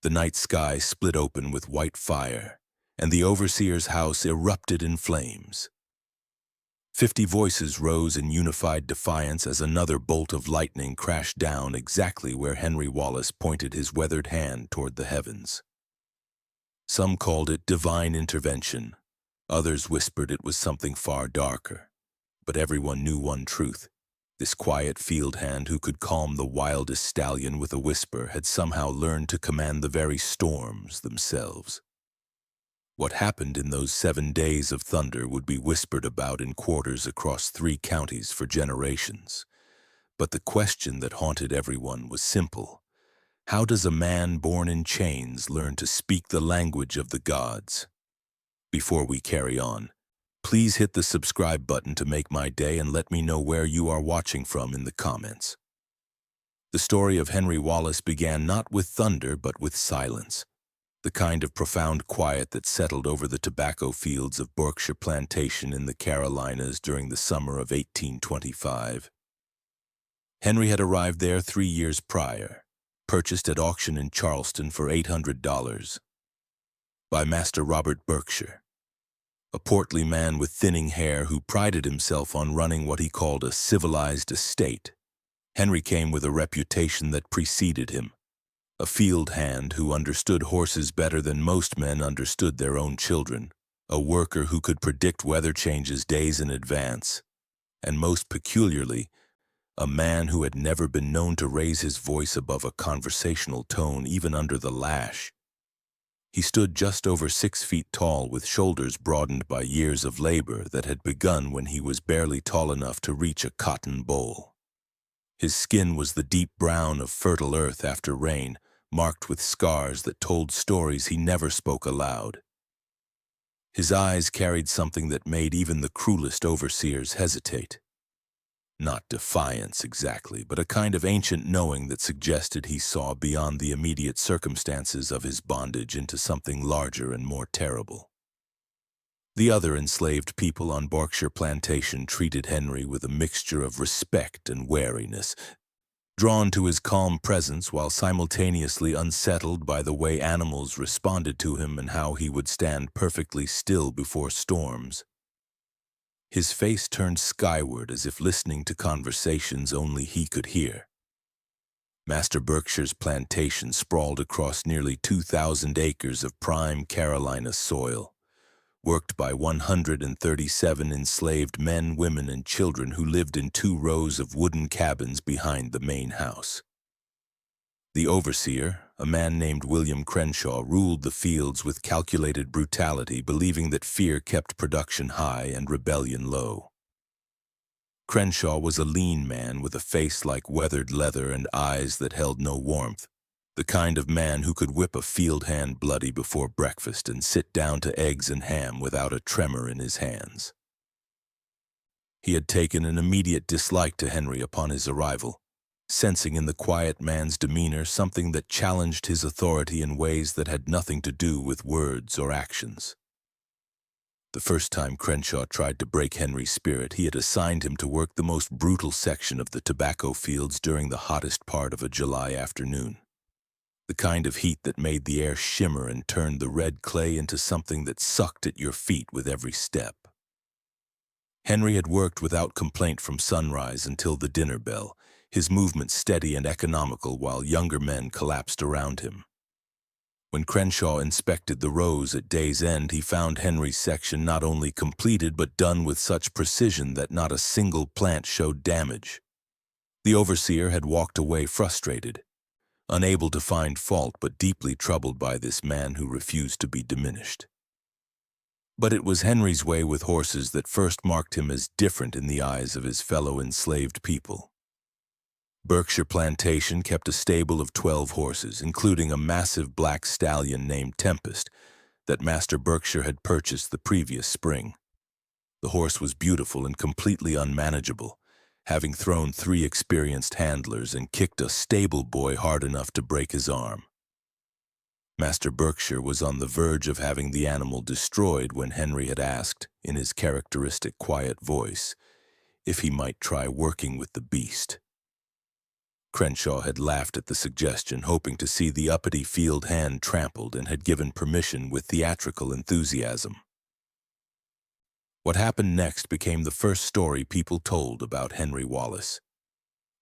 The night sky split open with white fire, and the overseer's house erupted in flames. 50 voices rose in unified defiance as another bolt of lightning crashed down exactly where Henry Wallace pointed his weathered hand toward the heavens. Some called it divine intervention. Others whispered it was something far darker. But everyone knew one truth. This quiet field hand who could calm the wildest stallion with a whisper had somehow learned to command the very storms themselves. What happened in those 7 days of thunder would be whispered about in quarters across 3 counties for generations. But the question that haunted everyone was simple. How does a man born in chains learn to speak the language of the gods? Before we carry on, please hit the subscribe button to make my day and let me know where you are watching from in the comments. The story of Henry Wallace began not with thunder but with silence, the kind of profound quiet that settled over the tobacco fields of Berkshire Plantation in the Carolinas during the summer of 1825. Henry had arrived there 3 years prior, purchased at auction in Charleston for $800 by Master Robert Berkshire, a portly man with thinning hair who prided himself on running what he called a civilized estate. Henry came with a reputation that preceded him, a field hand who understood horses better than most men understood their own children, a worker who could predict weather changes days in advance, and most peculiarly, a man who had never been known to raise his voice above a conversational tone even under the lash. He stood just over 6 feet tall with shoulders broadened by years of labor that had begun when he was barely tall enough to reach a cotton boll. His skin was the deep brown of fertile earth after rain, marked with scars that told stories he never spoke aloud. His eyes carried something that made even the cruelest overseers hesitate. Not defiance exactly, but a kind of ancient knowing that suggested he saw beyond the immediate circumstances of his bondage into something larger and more terrible. The other enslaved people on Berkshire Plantation treated Henry with a mixture of respect and wariness, drawn to his calm presence while simultaneously unsettled by the way animals responded to him and how he would stand perfectly still before storms. His face turned skyward as if listening to conversations only he could hear. Master Berkshire's plantation sprawled across nearly 2,000 acres of prime Carolina soil, worked by 137 enslaved men, women, and children who lived in 2 rows of wooden cabins behind the main house. The overseer, a man named William Crenshaw, ruled the fields with calculated brutality, believing that fear kept production high and rebellion low. Crenshaw was a lean man with a face like weathered leather and eyes that held no warmth, the kind of man who could whip a field hand bloody before breakfast and sit down to eggs and ham without a tremor in his hands. He had taken an immediate dislike to Henry upon his arrival, sensing in the quiet man's demeanor something that challenged his authority in ways that had nothing to do with words or actions. The first time Crenshaw tried to break Henry's spirit, he had assigned him to work the most brutal section of the tobacco fields during the hottest part of a July afternoon. The kind of heat that made the air shimmer and turned the red clay into something that sucked at your feet with every step. Henry had worked without complaint from sunrise until the dinner bell, his movements steady and economical while younger men collapsed around him. When Crenshaw inspected the rows at day's end, he found Henry's section not only completed but done with such precision that not a single plant showed damage. The overseer had walked away frustrated, unable to find fault but deeply troubled by this man who refused to be diminished. But it was Henry's way with horses that first marked him as different in the eyes of his fellow enslaved people. Berkshire Plantation kept a stable of 12 horses, including a massive black stallion named Tempest that Master Berkshire had purchased the previous spring. The horse was beautiful and completely unmanageable, having thrown 3 experienced handlers and kicked a stable boy hard enough to break his arm. Master Berkshire was on the verge of having the animal destroyed when Henry had asked, in his characteristic quiet voice, if he might try working with the beast. Crenshaw had laughed at the suggestion, hoping to see the uppity field hand trampled, and had given permission with theatrical enthusiasm. What happened next became the first story people told about Henry Wallace.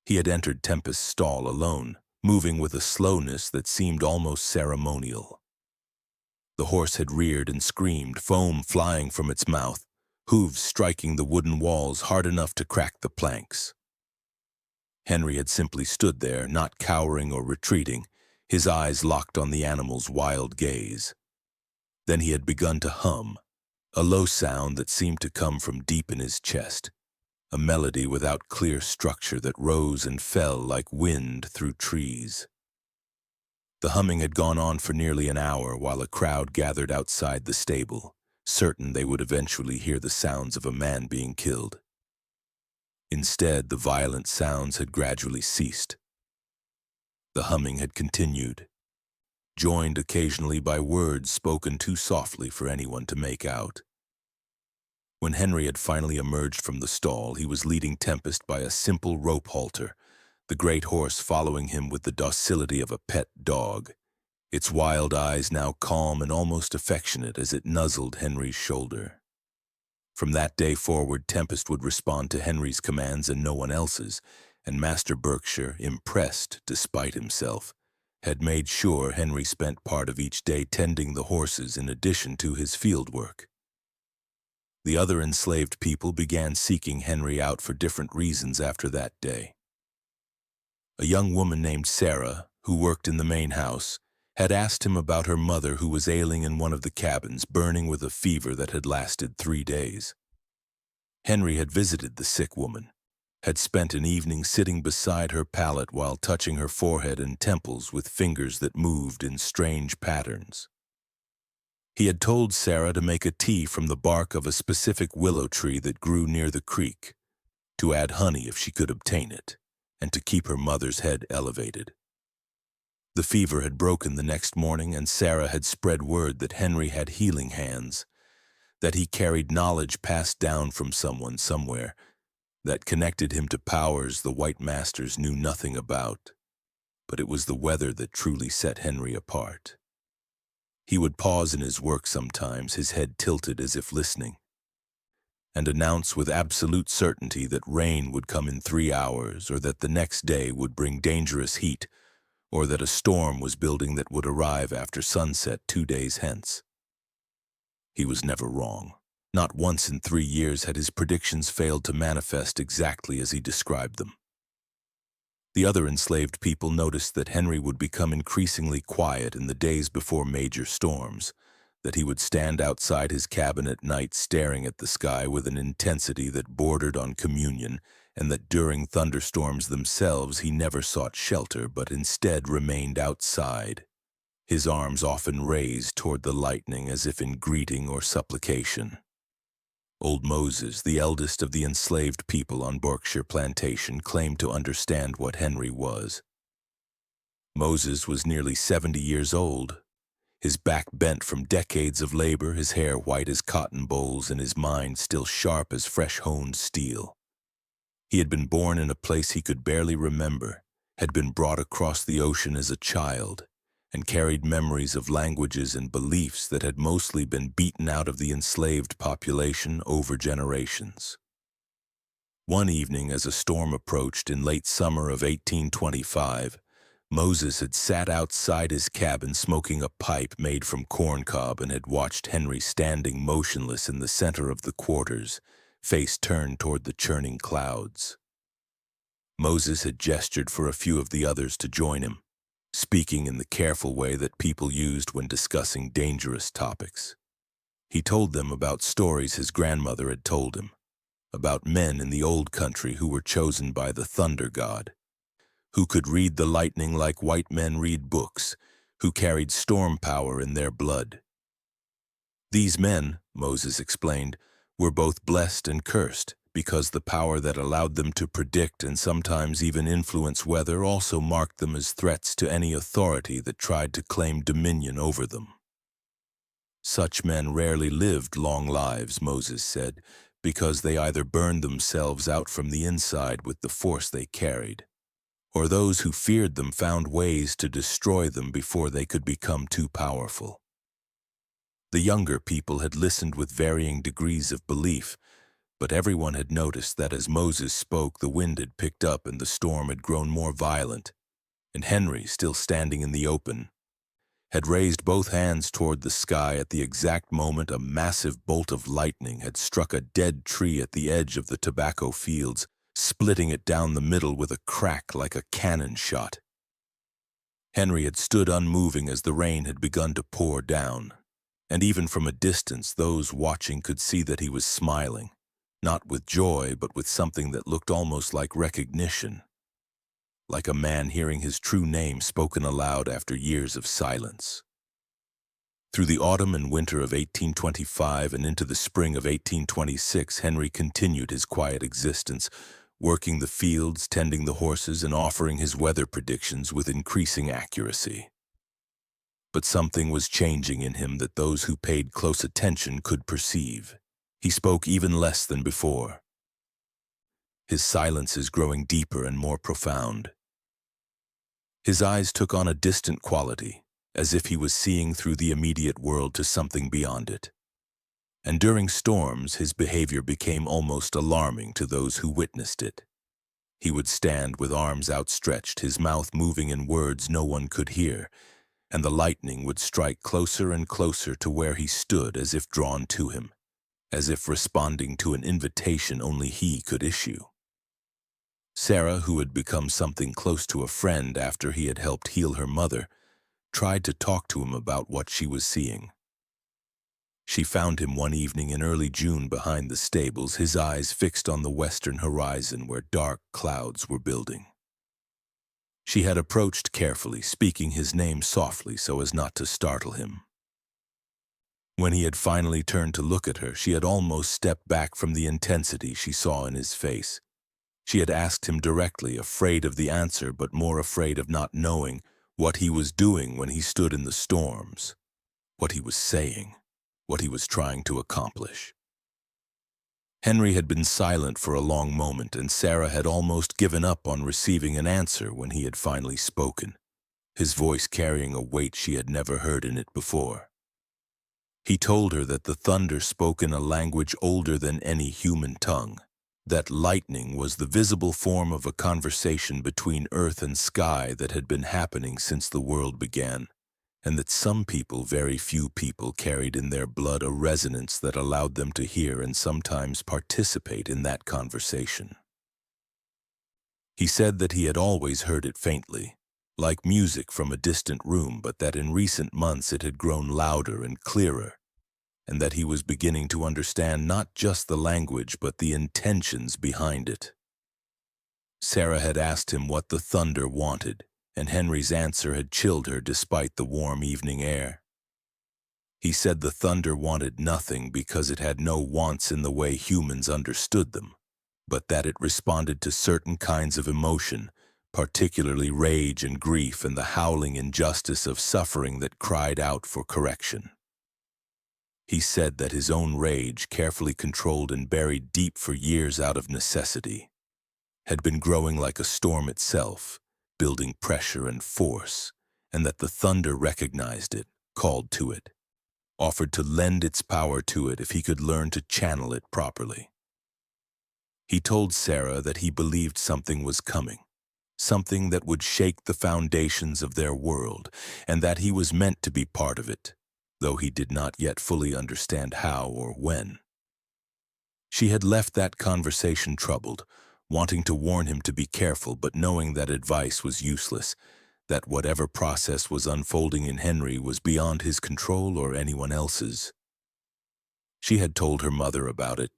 He had entered Tempest's stall alone, moving with a slowness that seemed almost ceremonial. The horse had reared and screamed, foam flying from its mouth, hooves striking the wooden walls hard enough to crack the planks. Henry had simply stood there, not cowering or retreating, his eyes locked on the animal's wild gaze. Then he had begun to hum, a low sound that seemed to come from deep in his chest, a melody without clear structure that rose and fell like wind through trees. The humming had gone on for nearly an hour while a crowd gathered outside the stable, certain they would eventually hear the sounds of a man being killed. Instead, the violent sounds had gradually ceased. The humming had continued, joined occasionally by words spoken too softly for anyone to make out. When Henry had finally emerged from the stall, he was leading Tempest by a simple rope halter, the great horse following him with the docility of a pet dog, its wild eyes now calm and almost affectionate as it nuzzled Henry's shoulder. From that day forward, Tempest would respond to Henry's commands and no one else's, and Master Berkshire, impressed despite himself, had made sure Henry spent part of each day tending the horses in addition to his field work. The other enslaved people began seeking Henry out for different reasons after that day. A young woman named Sarah, who worked in the main house, had asked him about her mother who was ailing in one of the cabins, burning with a fever that had lasted 3 days. Henry had visited the sick woman, had spent an evening sitting beside her pallet while touching her forehead and temples with fingers that moved in strange patterns. He had told Sarah to make a tea from the bark of a specific willow tree that grew near the creek, to add honey if she could obtain it, and to keep her mother's head elevated. The fever had broken the next morning, and Sarah had spread word that Henry had healing hands, that he carried knowledge passed down from someone somewhere, that connected him to powers the white masters knew nothing about. But it was the weather that truly set Henry apart. He would pause in his work sometimes, his head tilted as if listening, and announce with absolute certainty that rain would come in 3 hours, or that the next day would bring dangerous heat, or that a storm was building that would arrive after sunset 2 days hence. He was never wrong. Not once in 3 years had his predictions failed to manifest exactly as he described them. The other enslaved people noticed that Henry would become increasingly quiet in the days before major storms, that he would stand outside his cabin at night staring at the sky with an intensity that bordered on communion, and that during thunderstorms themselves he never sought shelter but instead remained outside, his arms often raised toward the lightning as if in greeting or supplication. Old Moses, the eldest of the enslaved people on Berkshire Plantation, claimed to understand what Henry was. Moses was nearly 70 years old, his back bent from decades of labor, his hair white as cotton bolls, and his mind still sharp as fresh-honed steel. He had been born in a place he could barely remember, had been brought across the ocean as a child, and carried memories of languages and beliefs that had mostly been beaten out of the enslaved population over generations. One evening, as a storm approached in late summer of 1825, Moses had sat outside his cabin smoking a pipe made from corncob and had watched Henry standing motionless in the center of the quarters, face turned toward the churning clouds. Moses had gestured for a few of the others to join him, speaking in the careful way that people used when discussing dangerous topics. He told them about stories his grandmother had told him, about men in the old country who were chosen by the thunder god, who could read the lightning like white men read books, who carried storm power in their blood. These men, Moses explained, were both blessed and cursed, because the power that allowed them to predict and sometimes even influence weather also marked them as threats to any authority that tried to claim dominion over them. Such men rarely lived long lives, Moses said, because they either burned themselves out from the inside with the force they carried, or those who feared them found ways to destroy them before they could become too powerful. The younger people had listened with varying degrees of belief, but everyone had noticed that as Moses spoke, the wind had picked up and the storm had grown more violent, and Henry, still standing in the open, had raised both hands toward the sky at the exact moment a massive bolt of lightning had struck a dead tree at the edge of the tobacco fields, splitting it down the middle with a crack like a cannon shot. Henry had stood unmoving as the rain had begun to pour down, and even from a distance those watching could see that he was smiling, not with joy but with something that looked almost like recognition, like a man hearing his true name spoken aloud after years of silence. Through the autumn and winter of 1825 and into the spring of 1826, Henry continued his quiet existence, working the fields, tending the horses, and offering his weather predictions with increasing accuracy. But something was changing in him that those who paid close attention could perceive. He spoke even less than before. His silence is growing deeper and more profound. His eyes took on a distant quality, as if he was seeing through the immediate world to something beyond it. And during storms, his behavior became almost alarming to those who witnessed it. He would stand with arms outstretched, his mouth moving in words no one could hear, and the lightning would strike closer and closer to where he stood as if drawn to him, as if responding to an invitation only he could issue. Sarah, who had become something close to a friend after he had helped heal her mother, tried to talk to him about what she was seeing. She found him one evening in early June behind the stables, his eyes fixed on the western horizon where dark clouds were building. She had approached carefully, speaking his name softly so as not to startle him. When he had finally turned to look at her, she had almost stepped back from the intensity she saw in his face. She had asked him directly, afraid of the answer but more afraid of not knowing what he was doing when he stood in the storms, what he was saying, what he was trying to accomplish. Henry had been silent for a long moment, and Sarah had almost given up on receiving an answer when he had finally spoken, his voice carrying a weight she had never heard in it before. He told her that the thunder spoke in a language older than any human tongue, that lightning was the visible form of a conversation between earth and sky that had been happening since the world began, and that some people, very few people, carried in their blood a resonance that allowed them to hear and sometimes participate in that conversation. He said that he had always heard it faintly, like music from a distant room, but that in recent months it had grown louder and clearer, and that he was beginning to understand not just the language but the intentions behind it. Sarah had asked him what the thunder wanted, and Henry's answer had chilled her despite the warm evening air. He said the thunder wanted nothing because it had no wants in the way humans understood them, but that it responded to certain kinds of emotion, particularly rage and grief and the howling injustice of suffering that cried out for correction. He said that his own rage, carefully controlled and buried deep for years out of necessity, had been growing like a storm itself, building pressure and force, and that the thunder recognized it, called to it, offered to lend its power to it if he could learn to channel it properly. He told Sarah that he believed something was coming, something that would shake the foundations of their world, and that he was meant to be part of it, though he did not yet fully understand how or when. She had left that conversation troubled, wanting to warn him to be careful, but knowing that advice was useless, that whatever process was unfolding in Henry was beyond his control or anyone else's. She had told her mother about it,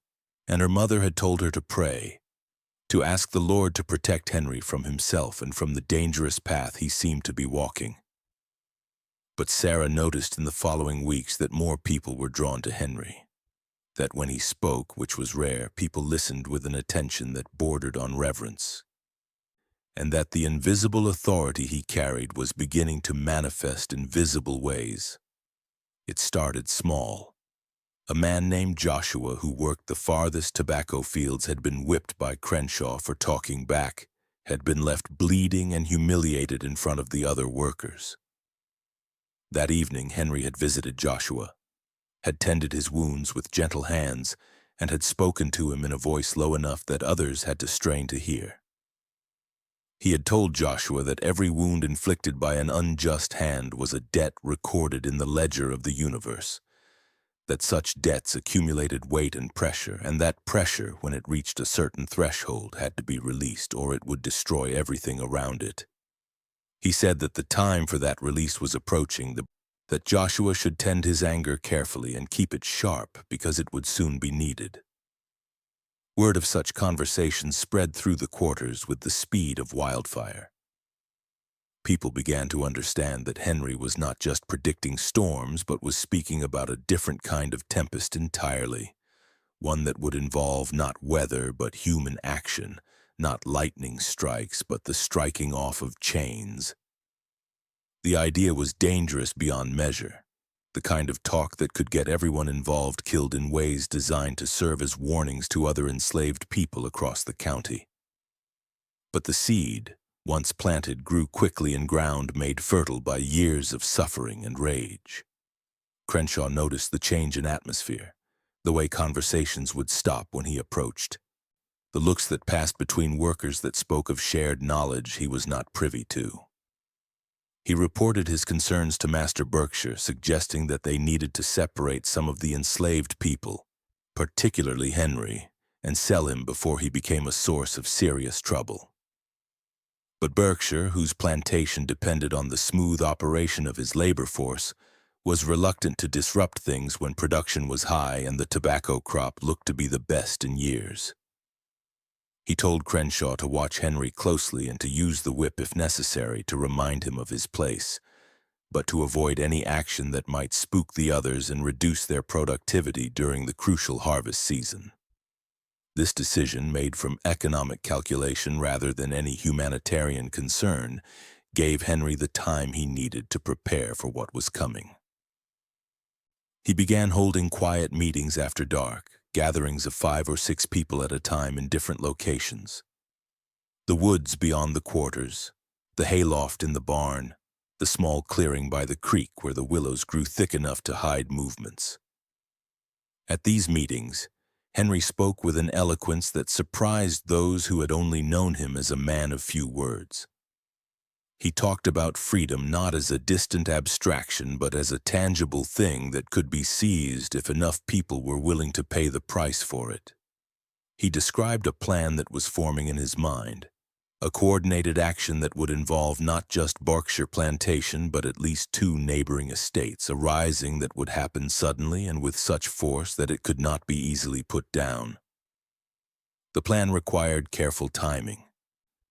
and her mother had told her to pray, to ask the Lord to protect Henry from himself and from the dangerous path he seemed to be walking. But Sarah noticed in the following weeks that more people were drawn to Henry, that when he spoke, which was rare, people listened with an attention that bordered on reverence, and that the invisible authority he carried was beginning to manifest in visible ways. It started small. A man named Joshua, who worked the farthest tobacco fields, had been whipped by Crenshaw for talking back, had been left bleeding and humiliated in front of the other workers. That evening, Henry had visited Joshua, had tended his wounds with gentle hands, and had spoken to him in a voice low enough that others had to strain to hear. He had told Joshua that every wound inflicted by an unjust hand was a debt recorded in the ledger of the universe, that such debts accumulated weight and pressure, and that pressure, when it reached a certain threshold, had to be released or it would destroy everything around it. He said that the time for that release was approaching, that Joshua should tend his anger carefully and keep it sharp because it would soon be needed. Word of such conversations spread through the quarters with the speed of wildfire. People began to understand that Henry was not just predicting storms, but was speaking about a different kind of tempest entirely, one that would involve not weather but human action, not lightning strikes but the striking off of chains. The idea was dangerous beyond measure, the kind of talk that could get everyone involved killed in ways designed to serve as warnings to other enslaved people across the county. But the seed, once planted, grew quickly in ground made fertile by years of suffering and rage. Crenshaw noticed the change in atmosphere, the way conversations would stop when he approached, the looks that passed between workers that spoke of shared knowledge he was not privy to. He reported his concerns to Master Berkshire, suggesting that they needed to separate some of the enslaved people, particularly Henry, and sell him before he became a source of serious trouble. But Berkshire, whose plantation depended on the smooth operation of his labor force, was reluctant to disrupt things when production was high and the tobacco crop looked to be the best in years. He told Crenshaw to watch Henry closely and to use the whip if necessary to remind him of his place, but to avoid any action that might spook the others and reduce their productivity during the crucial harvest season. This decision, made from economic calculation rather than any humanitarian concern, gave Henry the time he needed to prepare for what was coming. He began holding quiet meetings after dark, gatherings of 5 or 6 people at a time in different locations. The woods beyond the quarters, the hayloft in the barn, the small clearing by the creek where the willows grew thick enough to hide movements. At these meetings, Henry spoke with an eloquence that surprised those who had only known him as a man of few words. He talked about freedom not as a distant abstraction, but as a tangible thing that could be seized if enough people were willing to pay the price for it. He described a plan that was forming in his mind, a coordinated action that would involve not just Berkshire Plantation, but at least 2 neighboring estates, a rising that would happen suddenly and with such force that it could not be easily put down. The plan required careful timing,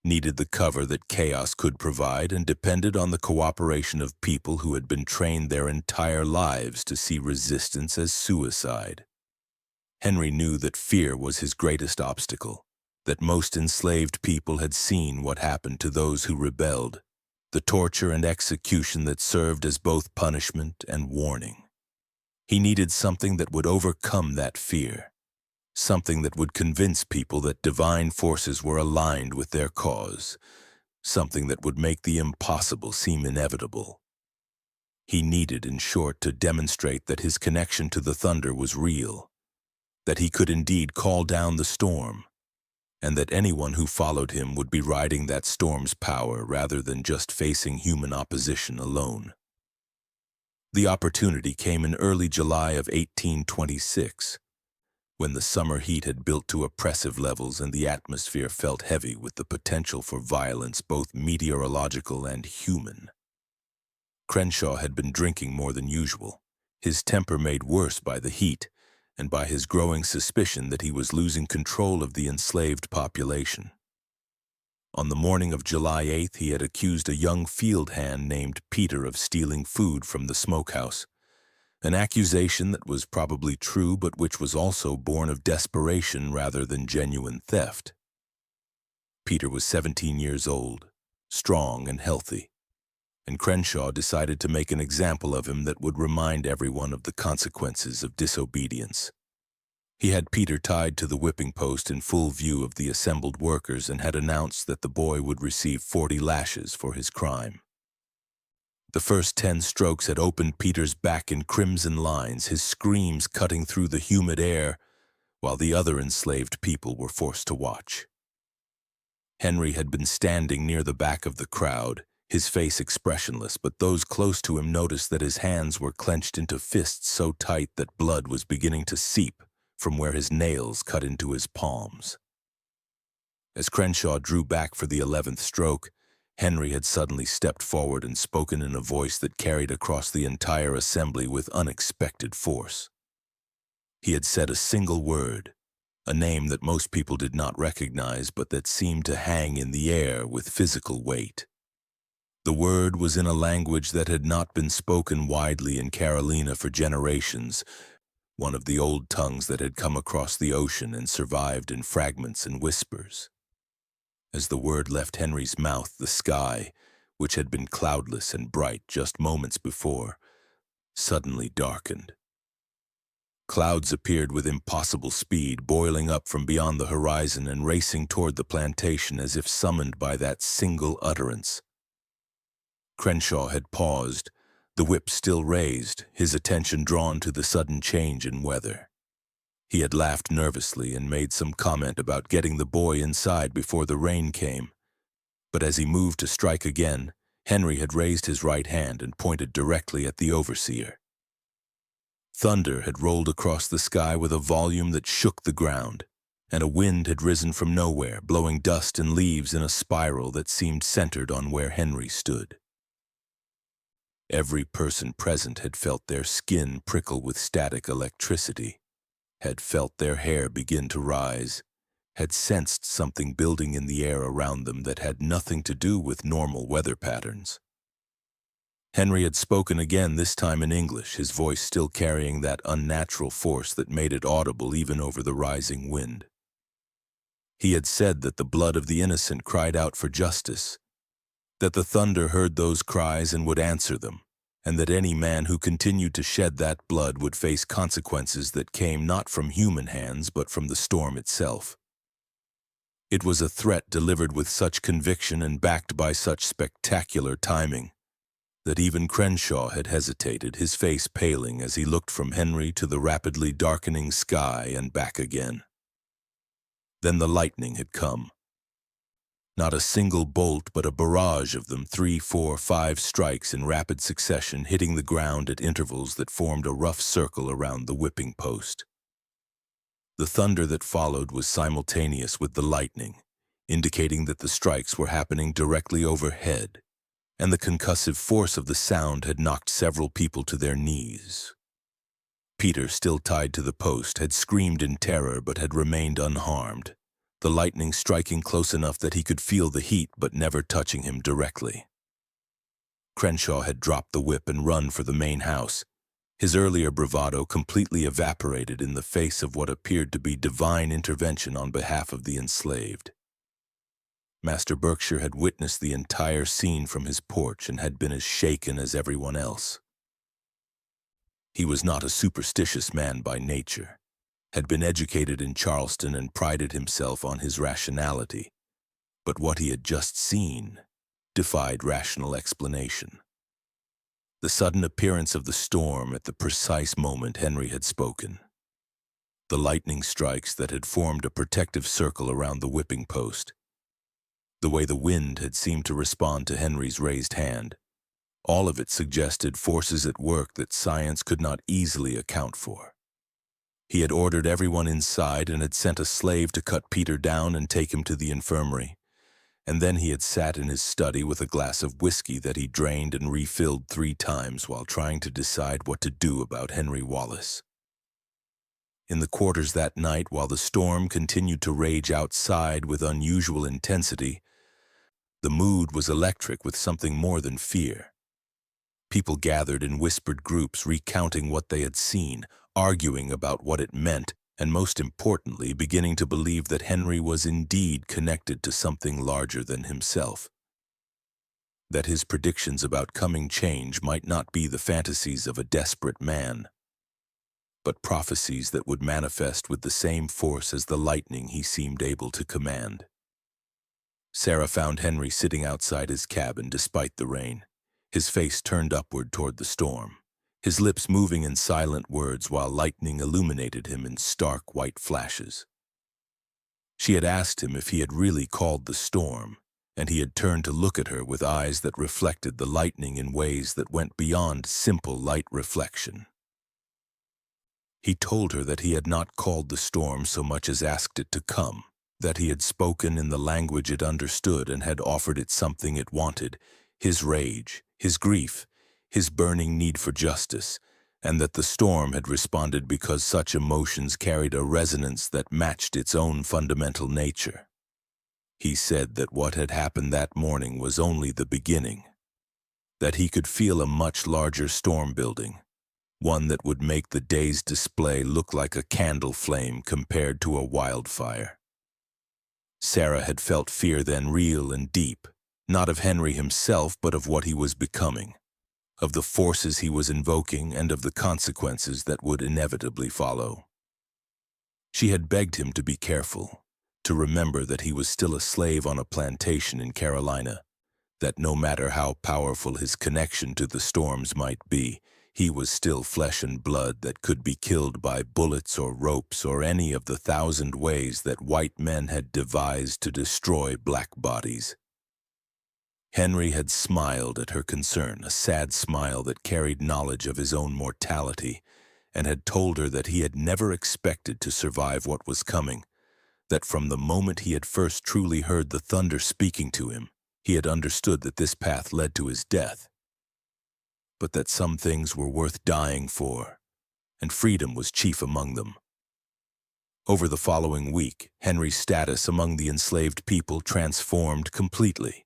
needed the cover that chaos could provide, and depended on the cooperation of people who had been trained their entire lives to see resistance as suicide. Henry knew that fear was his greatest obstacle, that most enslaved people had seen what happened to those who rebelled, the torture and execution that served as both punishment and warning. He needed something that would overcome that fear, something that would convince people that divine forces were aligned with their cause, something that would make the impossible seem inevitable. He needed, in short, to demonstrate that his connection to the thunder was real, that he could indeed call down the storm, and that anyone who followed him would be riding that storm's power rather than just facing human opposition alone. The opportunity came in early July of 1826, when the summer heat had built to oppressive levels and the atmosphere felt heavy with the potential for violence, both meteorological and human. Crenshaw had been drinking more than usual, his temper made worse by the heat and by his growing suspicion that he was losing control of the enslaved population. On the morning of July 8th, he had accused a young field hand named Peter of stealing food from the smokehouse, an accusation that was probably true but which was also born of desperation rather than genuine theft. Peter was 17 years old, strong and healthy, and Crenshaw decided to make an example of him that would remind everyone of the consequences of disobedience. He had Peter tied to the whipping post in full view of the assembled workers and had announced that the boy would receive 40 lashes for his crime. The first 10 strokes had opened Peter's back in crimson lines, his screams cutting through the humid air, while the other enslaved people were forced to watch. Henry had been standing near the back of the crowd, his face expressionless, but those close to him noticed that his hands were clenched into fists so tight that blood was beginning to seep from where his nails cut into his palms. As Crenshaw drew back for the 11th stroke, Henry had suddenly stepped forward and spoken in a voice that carried across the entire assembly with unexpected force. He had said a single word, a name that most people did not recognize but that seemed to hang in the air with physical weight. The word was in a language that had not been spoken widely in Carolina for generations, one of the old tongues that had come across the ocean and survived in fragments and whispers. As the word left Henry's mouth, the sky, which had been cloudless and bright just moments before, suddenly darkened. Clouds appeared with impossible speed, boiling up from beyond the horizon and racing toward the plantation as if summoned by that single utterance. Crenshaw had paused, the whip still raised, his attention drawn to the sudden change in weather. He had laughed nervously and made some comment about getting the boy inside before the rain came. But as he moved to strike again, Henry had raised his right hand and pointed directly at the overseer. Thunder had rolled across the sky with a volume that shook the ground, and a wind had risen from nowhere, blowing dust and leaves in a spiral that seemed centered on where Henry stood. Every person present had felt their skin prickle with static electricity, had felt their hair begin to rise, had sensed something building in the air around them that had nothing to do with normal weather patterns. Henry had spoken again, this time in English, his voice still carrying that unnatural force that made it audible even over the rising wind. He had said that the blood of the innocent cried out for justice, that the thunder heard those cries and would answer them, and that any man who continued to shed that blood would face consequences that came not from human hands but from the storm itself. It was a threat delivered with such conviction and backed by such spectacular timing that even Crenshaw had hesitated, his face paling as he looked from Henry to the rapidly darkening sky and back again. Then the lightning had come. Not a single bolt, but a barrage of them, 3, 4, 5 strikes in rapid succession, hitting the ground at intervals that formed a rough circle around the whipping post. The thunder that followed was simultaneous with the lightning, indicating that the strikes were happening directly overhead, and the concussive force of the sound had knocked several people to their knees. Peter, still tied to the post, had screamed in terror but had remained unharmed, the lightning striking close enough that he could feel the heat but never touching him directly. Crenshaw had dropped the whip and run for the main house, his earlier bravado completely evaporated in the face of what appeared to be divine intervention on behalf of the enslaved. Master Berkshire had witnessed the entire scene from his porch and had been as shaken as everyone else. He was not a superstitious man by nature, had been educated in Charleston and prided himself on his rationality, but what he had just seen defied rational explanation. The sudden appearance of the storm at the precise moment Henry had spoken, the lightning strikes that had formed a protective circle around the whipping post, the way the wind had seemed to respond to Henry's raised hand, all of it suggested forces at work that science could not easily account for. He had ordered everyone inside and had sent a slave to cut Peter down and take him to the infirmary, and then he had sat in his study with a glass of whiskey that he drained and refilled 3 times while trying to decide what to do about Henry Wallace. In the quarters that night, while the storm continued to rage outside with unusual intensity, the mood was electric with something more than fear. People gathered in whispered groups, recounting what they had seen, arguing about what it meant, and most importantly, beginning to believe that Henry was indeed connected to something larger than himself. That his predictions about coming change might not be the fantasies of a desperate man, but prophecies that would manifest with the same force as the lightning he seemed able to command. Sarah found Henry sitting outside his cabin despite the rain, his face turned upward toward the storm, his lips moving in silent words while lightning illuminated him in stark white flashes. She had asked him if he had really called the storm, and he had turned to look at her with eyes that reflected the lightning in ways that went beyond simple light reflection. He told her that he had not called the storm so much as asked it to come, that he had spoken in the language it understood and had offered it something it wanted, his rage, his grief, his burning need for justice, and that the storm had responded because such emotions carried a resonance that matched its own fundamental nature. He said that what had happened that morning was only the beginning, that he could feel a much larger storm building, one that would make the day's display look like a candle flame compared to a wildfire. Sarah had felt fear then real and deep, not of Henry himself but of what he was becoming, of the forces he was invoking and of the consequences that would inevitably follow. She had begged him to be careful, to remember that he was still a slave on a plantation in Carolina, that no matter how powerful his connection to the storms might be, he was still flesh and blood that could be killed by bullets or ropes or any of the 1,000 ways that white men had devised to destroy black bodies. Henry had smiled at her concern, a sad smile that carried knowledge of his own mortality, and had told her that he had never expected to survive what was coming, that from the moment he had first truly heard the thunder speaking to him, he had understood that this path led to his death, but that some things were worth dying for, and freedom was chief among them. Over the following week, Henry's status among the enslaved people transformed completely.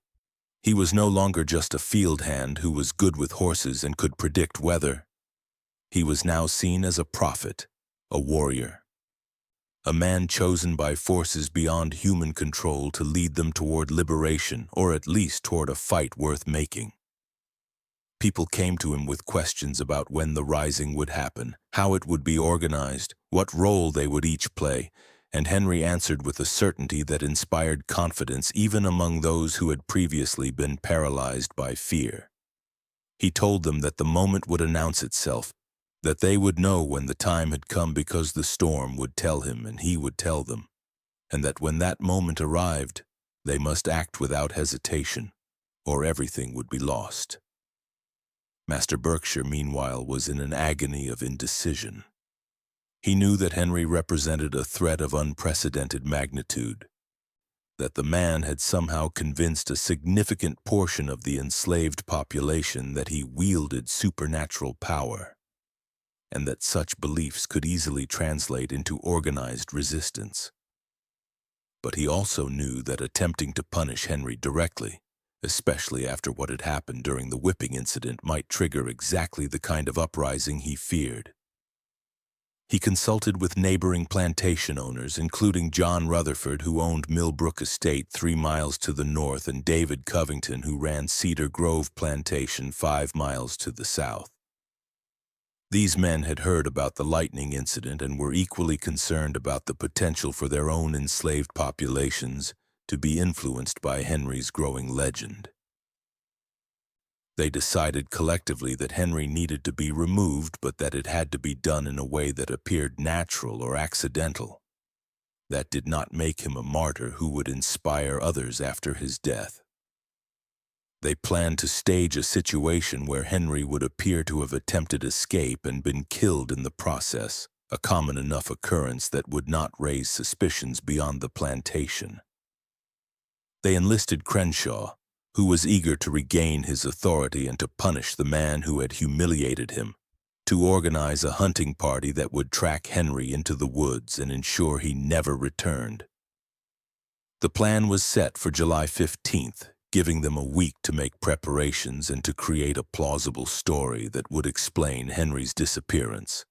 He was no longer just a field hand who was good with horses and could predict weather. He was now seen as a prophet, a warrior, a man chosen by forces beyond human control to lead them toward liberation, or at least toward a fight worth making. People came to him with questions about when the rising would happen, how it would be organized, what role they would each play, and Henry answered with a certainty that inspired confidence even among those who had previously been paralyzed by fear. He told them that the moment would announce itself, that they would know when the time had come because the storm would tell him and he would tell them, and that when that moment arrived, they must act without hesitation, or everything would be lost. Master Berkshire, meanwhile, was in an agony of indecision. He knew that Henry represented a threat of unprecedented magnitude, that the man had somehow convinced a significant portion of the enslaved population that he wielded supernatural power, and that such beliefs could easily translate into organized resistance. But he also knew that attempting to punish Henry directly, especially after what had happened during the whipping incident, might trigger exactly the kind of uprising he feared. He consulted with neighboring plantation owners, including John Rutherford, who owned Millbrook Estate 3 miles to the north, and David Covington, who ran Cedar Grove Plantation 5 miles to the south. These men had heard about the lightning incident and were equally concerned about the potential for their own enslaved populations to be influenced by Henry's growing legend. They decided collectively that Henry needed to be removed, but that it had to be done in a way that appeared natural or accidental. That did not make him a martyr who would inspire others after his death. They planned to stage a situation where Henry would appear to have attempted escape and been killed in the process, a common enough occurrence that would not raise suspicions beyond the plantation. They enlisted Crenshaw, who was eager to regain his authority and to punish the man who had humiliated him, to organize a hunting party that would track Henry into the woods and ensure he never returned. The plan was set for July 15th, giving them a week to make preparations and to create a plausible story that would explain Henry's disappearance.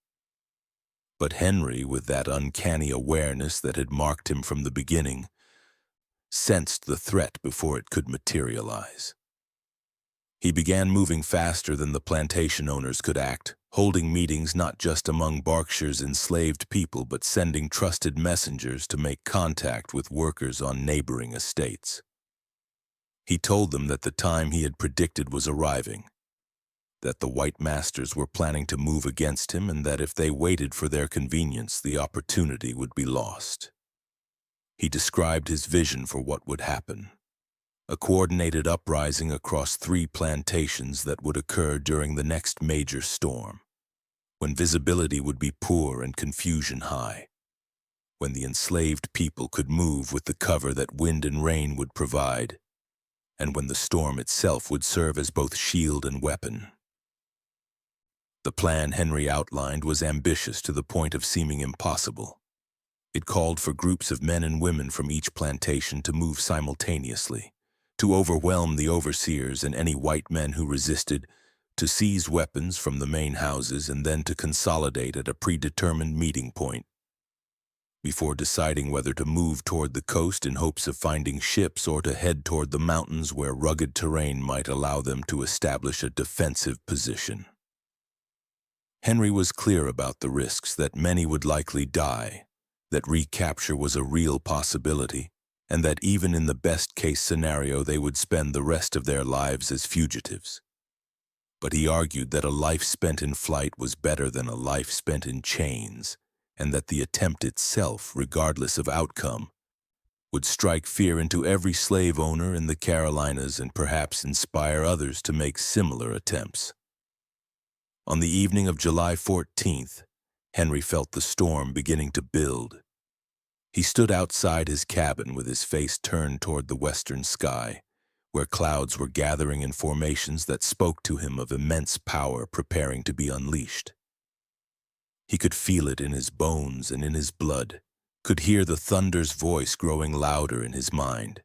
But Henry, with that uncanny awareness that had marked him from the beginning, sensed the threat before it could materialize. He began moving faster than the plantation owners could act, holding meetings not just among Berkshire's enslaved people but sending trusted messengers to make contact with workers on neighboring estates. He told them that the time he had predicted was arriving, that the white masters were planning to move against him and that if they waited for their convenience, the opportunity would be lost. He described his vision for what would happen: a coordinated uprising across 3 plantations that would occur during the next major storm, when visibility would be poor and confusion high, when the enslaved people could move with the cover that wind and rain would provide, and when the storm itself would serve as both shield and weapon. The plan Henry outlined was ambitious to the point of seeming impossible. It called for groups of men and women from each plantation to move simultaneously, to overwhelm the overseers and any white men who resisted, to seize weapons from the main houses and then to consolidate at a predetermined meeting point. Before deciding whether to move toward the coast in hopes of finding ships or to head toward the mountains where rugged terrain might allow them to establish a defensive position. Henry was clear about the risks, that many would likely die, that recapture was a real possibility, and that even in the best-case scenario they would spend the rest of their lives as fugitives. But he argued that a life spent in flight was better than a life spent in chains, and that the attempt itself, regardless of outcome, would strike fear into every slave owner in the Carolinas and perhaps inspire others to make similar attempts. On the evening of July 14th, Henry felt the storm beginning to build. He stood outside his cabin with his face turned toward the western sky, where clouds were gathering in formations that spoke to him of immense power preparing to be unleashed. He could feel it in his bones and in his blood, could hear the thunder's voice growing louder in his mind,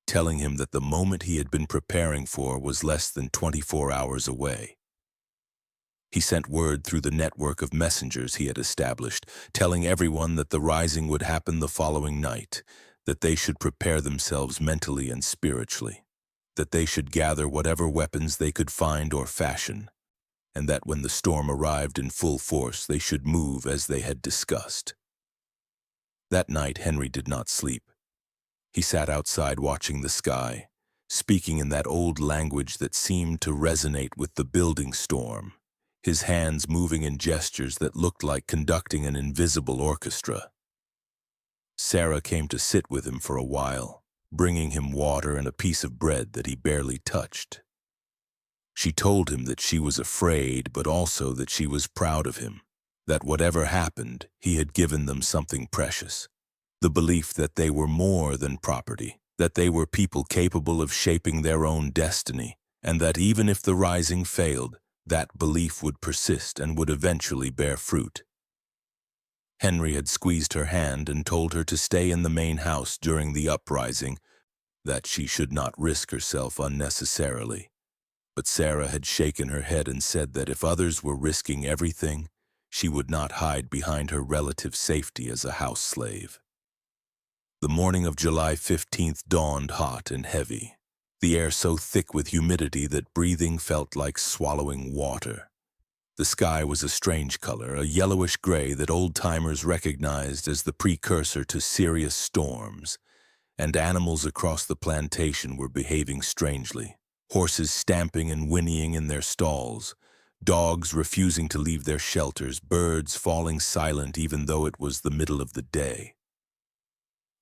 telling him that the moment he had been preparing for was less than 24 hours away. He sent word through the network of messengers he had established, telling everyone that the rising would happen the following night, that they should prepare themselves mentally and spiritually, that they should gather whatever weapons they could find or fashion, and that when the storm arrived in full force, they should move as they had discussed. That night, Henry did not sleep. He sat outside watching the sky, speaking in that old language that seemed to resonate with the building storm, his hands moving in gestures that looked like conducting an invisible orchestra. Sarah came to sit with him for a while, bringing him water and a piece of bread that he barely touched. She told him that she was afraid, but also that she was proud of him, that whatever happened, he had given them something precious, the belief that they were more than property, that they were people capable of shaping their own destiny, and that even if the rising failed, that belief would persist and would eventually bear fruit. Henry had squeezed her hand and told her to stay in the main house during the uprising, that she should not risk herself unnecessarily. But Sarah had shaken her head and said that if others were risking everything, she would not hide behind her relative's safety as a house slave. The morning of July 15th dawned hot and heavy, the air so thick with humidity that breathing felt like swallowing water. The sky was a strange color, a yellowish gray that old-timers recognized as the precursor to serious storms, and animals across the plantation were behaving strangely. Horses stamping and whinnying in their stalls, dogs refusing to leave their shelters, birds falling silent even though it was the middle of the day.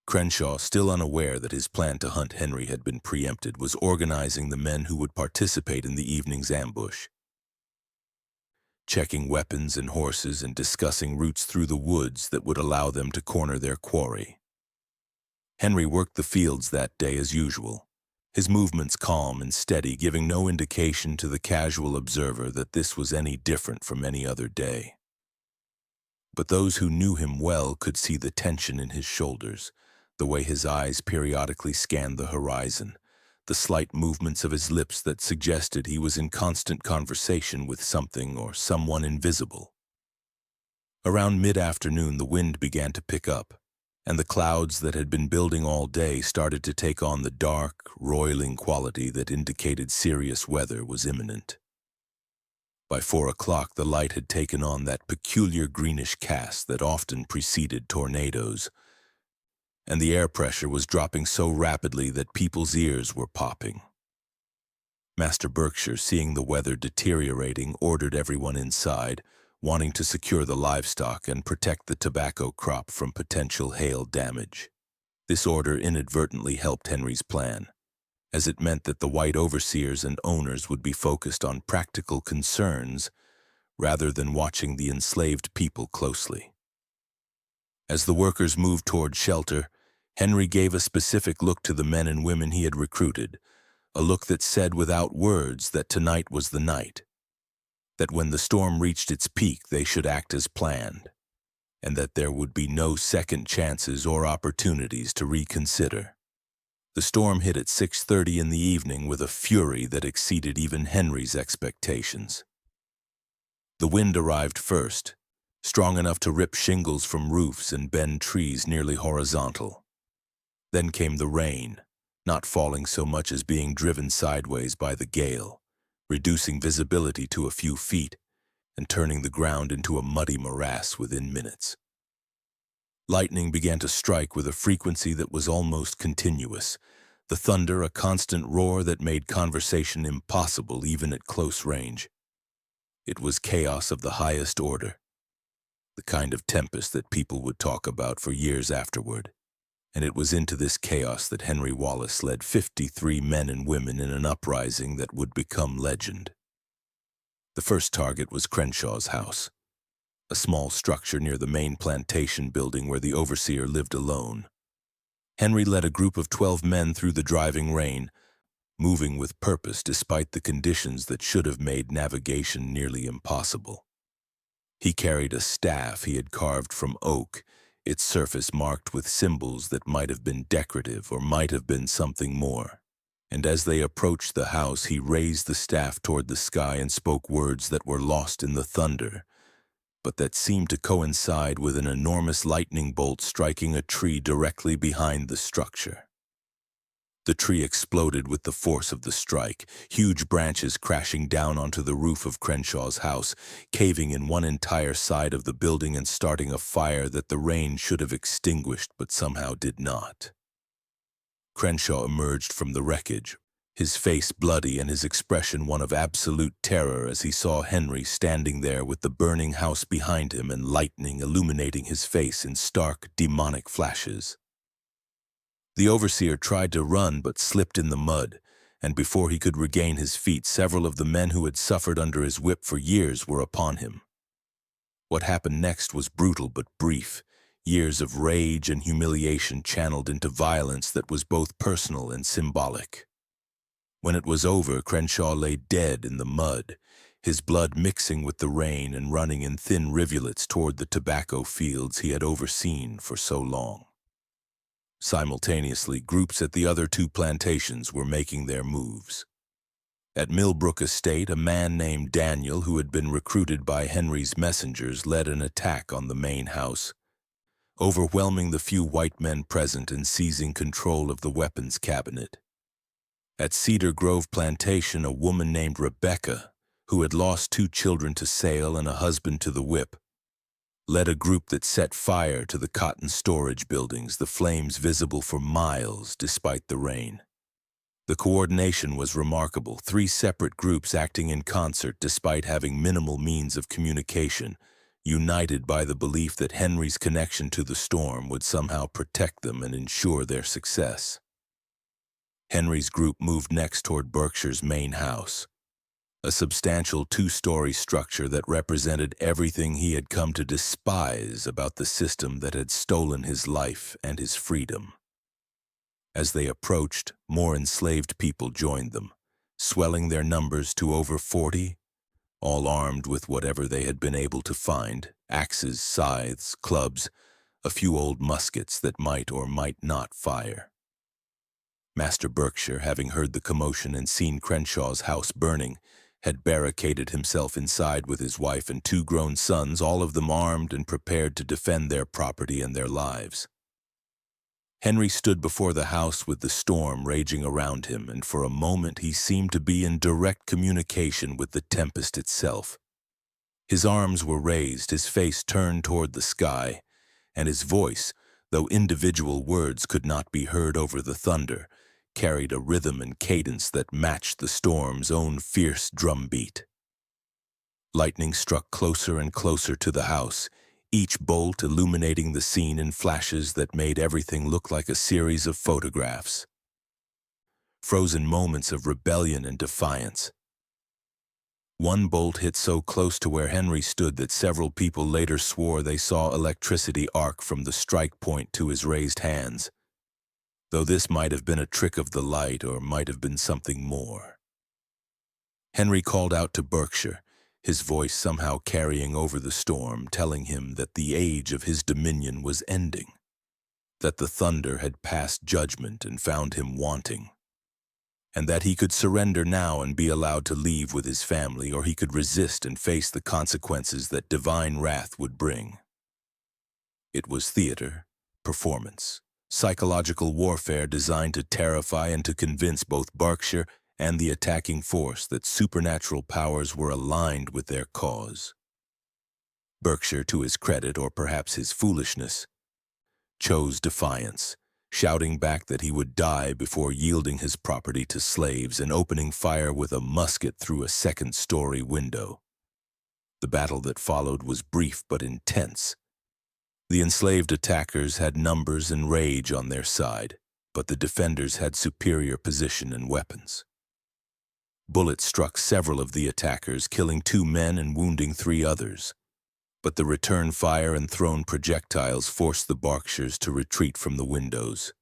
Crenshaw, still unaware that his plan to hunt Henry had been preempted, was organizing the men who would participate in the evening's ambush, checking weapons and horses and discussing routes through the woods that would allow them to corner their quarry. Henry worked the fields that day as usual, his movements calm and steady, giving no indication to the casual observer that this was any different from any other day. But those who knew him well could see the tension in his shoulders, the way his eyes periodically scanned the horizon, the slight movements of his lips that suggested he was in constant conversation with something or someone invisible. Around mid-afternoon, the wind began to pick up, and the clouds that had been building all day started to take on the dark, roiling quality that indicated serious weather was imminent. By 4 o'clock, the light had taken on that peculiar greenish cast that often preceded tornadoes, and the air pressure was dropping so rapidly that people's ears were popping. Master Berkshire, seeing the weather deteriorating, ordered everyone inside, wanting to secure the livestock and protect the tobacco crop from potential hail damage. This order inadvertently helped Henry's plan, as it meant that the white overseers and owners would be focused on practical concerns rather than watching the enslaved people closely. As the workers moved toward shelter, Henry gave a specific look to the men and women he had recruited, a look that said without words that tonight was the night, that when the storm reached its peak they should act as planned, and that there would be no second chances or opportunities to reconsider. The storm hit at 6:30 in the evening with a fury that exceeded even Henry's expectations. The wind arrived first, strong enough to rip shingles from roofs and bend trees nearly horizontal. Then came the rain, not falling so much as being driven sideways by the gale, reducing visibility to a few feet and turning the ground into a muddy morass within minutes. Lightning began to strike with a frequency that was almost continuous, the thunder a constant roar that made conversation impossible even at close range. It was chaos of the highest order, the kind of tempest that people would talk about for years afterward. And it was into this chaos that Henry Wallace led 53 men and women in an uprising that would become legend. The first target was Crenshaw's house, a small structure near the main plantation building where the overseer lived alone. Henry led a group of 12 men through the driving rain, moving with purpose despite the conditions that should have made navigation nearly impossible. He carried a staff he had carved from oak, its surface marked with symbols that might have been decorative or might have been something more. And as they approached the house, he raised the staff toward the sky and spoke words that were lost in the thunder, but that seemed to coincide with an enormous lightning bolt striking a tree directly behind the structure. The tree exploded with the force of the strike, huge branches crashing down onto the roof of Crenshaw's house, caving in one entire side of the building and starting a fire that the rain should have extinguished but somehow did not. Crenshaw emerged from the wreckage, his face bloody and his expression one of absolute terror as he saw Henry standing there with the burning house behind him and lightning illuminating his face in stark, demonic flashes. The overseer tried to run but slipped in the mud, and before he could regain his feet, several of the men who had suffered under his whip for years were upon him. What happened next was brutal but brief, years of rage and humiliation channeled into violence that was both personal and symbolic. When it was over, Crenshaw lay dead in the mud, his blood mixing with the rain and running in thin rivulets toward the tobacco fields he had overseen for so long. Simultaneously, groups at the other two plantations were making their moves. At Millbrook Estate, a man named Daniel, who had been recruited by Henry's messengers, led an attack on the main house, overwhelming the few white men present and seizing control of the weapons cabinet. At Cedar Grove Plantation, a woman named Rebecca, who had lost 2 children to sale and a husband to the whip, led a group that set fire to the cotton storage buildings, the flames visible for miles despite the rain. The coordination was remarkable, 3 separate groups acting in concert despite having minimal means of communication, united by the belief that Henry's connection to the storm would somehow protect them and ensure their success. Henry's group moved next toward Berkshire's main house, a substantial 2-story structure that represented everything he had come to despise about the system that had stolen his life and his freedom. As they approached, more enslaved people joined them, swelling their numbers to over 40, all armed with whatever they had been able to find, axes, scythes, clubs, a few old muskets that might or might not fire. Master Berkshire, having heard the commotion and seen Crenshaw's house burning, had barricaded himself inside with his wife and 2 grown sons, all of them armed and prepared to defend their property and their lives. Henry stood before the house with the storm raging around him, and for a moment he seemed to be in direct communication with the tempest itself. His arms were raised, his face turned toward the sky, and his voice, though individual words could not be heard over the thunder, carried a rhythm and cadence that matched the storm's own fierce drumbeat. Lightning struck closer and closer to the house, each bolt illuminating the scene in flashes that made everything look like a series of photographs. Frozen moments of rebellion and defiance. One bolt hit so close to where Henry stood that several people later swore they saw electricity arc from the strike point to his raised hands, though this might have been a trick of the light or might have been something more. Henry called out to Berkshire, his voice somehow carrying over the storm, telling him that the age of his dominion was ending, that the thunder had passed judgment and found him wanting, and that he could surrender now and be allowed to leave with his family, or he could resist and face the consequences that divine wrath would bring. It was theater, performance, psychological warfare designed to terrify and to convince both Berkshire and the attacking force that supernatural powers were aligned with their cause. Berkshire, to his credit, or perhaps his foolishness, chose defiance, shouting back that he would die before yielding his property to slaves and opening fire with a musket through a second-story window. The battle that followed was brief but intense. The enslaved attackers had numbers and rage on their side, but the defenders had superior position and weapons. Bullets struck several of the attackers, killing 2 men and wounding 3 others. But the return fire and thrown projectiles forced the Berkshires to retreat from the windows.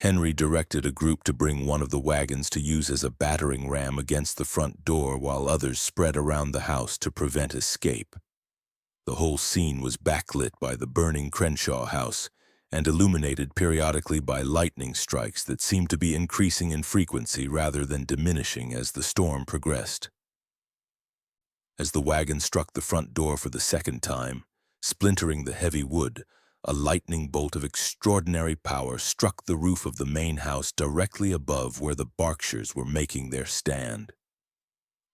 Henry directed a group to bring one of the wagons to use as a battering ram against the front door, while others spread around the house to prevent escape. The whole scene was backlit by the burning Crenshaw house and illuminated periodically by lightning strikes that seemed to be increasing in frequency rather than diminishing as the storm progressed. As the wagon struck the front door for the second time, splintering the heavy wood, a lightning bolt of extraordinary power struck the roof of the main house directly above where the Berkshires were making their stand.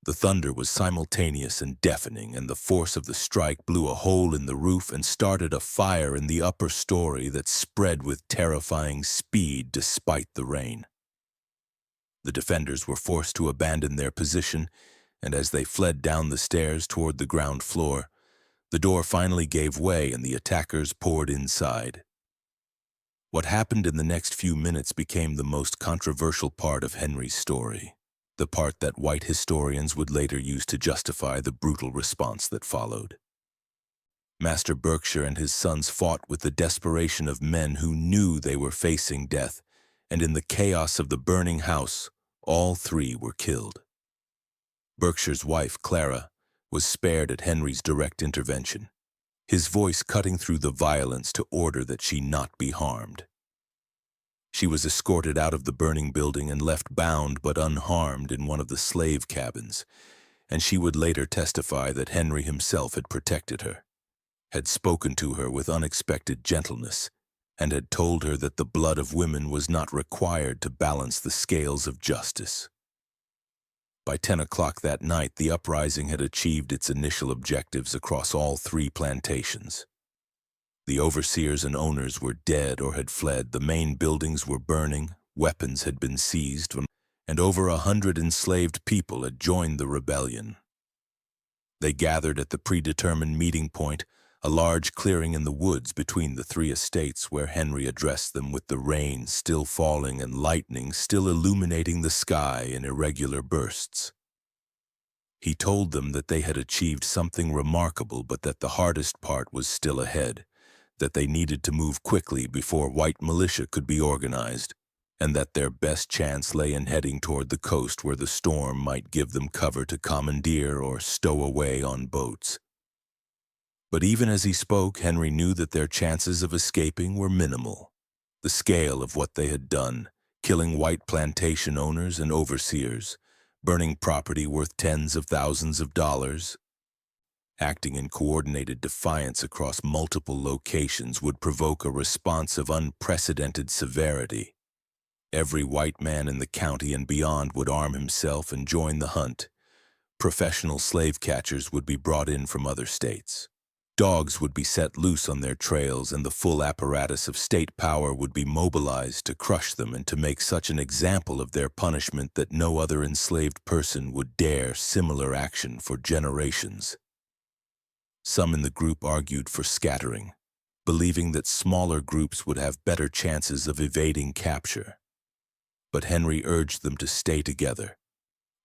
The thunder was simultaneous and deafening, and the force of the strike blew a hole in the roof and started a fire in the upper story that spread with terrifying speed despite the rain. The defenders were forced to abandon their position, and as they fled down the stairs toward the ground floor, the door finally gave way and the attackers poured inside. What happened in the next few minutes became the most controversial part of Henry's story, the part that white historians would later use to justify the brutal response that followed. Master Berkshire and his sons fought with the desperation of men who knew they were facing death, and in the chaos of the burning house, all 3 were killed. Berkshire's wife, Clara, was spared at Henry's direct intervention, his voice cutting through the violence to order that she not be harmed. She was escorted out of the burning building and left bound but unharmed in one of the slave cabins, and she would later testify that Henry himself had protected her, had spoken to her with unexpected gentleness, and had told her that the blood of women was not required to balance the scales of justice. By 10 o'clock that night, the uprising had achieved its initial objectives across all 3 plantations. The overseers and owners were dead or had fled, the main buildings were burning, weapons had been seized, and over 100 enslaved people had joined the rebellion. They gathered at the predetermined meeting point, a large clearing in the woods between the 3 estates, where Henry addressed them with the rain still falling and lightning still illuminating the sky in irregular bursts. He told them that they had achieved something remarkable, but that the hardest part was still ahead, that they needed to move quickly before white militia could be organized, and that their best chance lay in heading toward the coast where the storm might give them cover to commandeer or stow away on boats. But even as he spoke, Henry knew that their chances of escaping were minimal. The scale of what they had done, killing white plantation owners and overseers, burning property worth tens of thousands of dollars, acting in coordinated defiance across multiple locations would provoke a response of unprecedented severity. Every white man in the county and beyond would arm himself and join the hunt. Professional slave catchers would be brought in from other states. Dogs would be set loose on their trails, and the full apparatus of state power would be mobilized to crush them and to make such an example of their punishment that no other enslaved person would dare similar action for generations. Some in the group argued for scattering, believing that smaller groups would have better chances of evading capture. But Henry urged them to stay together,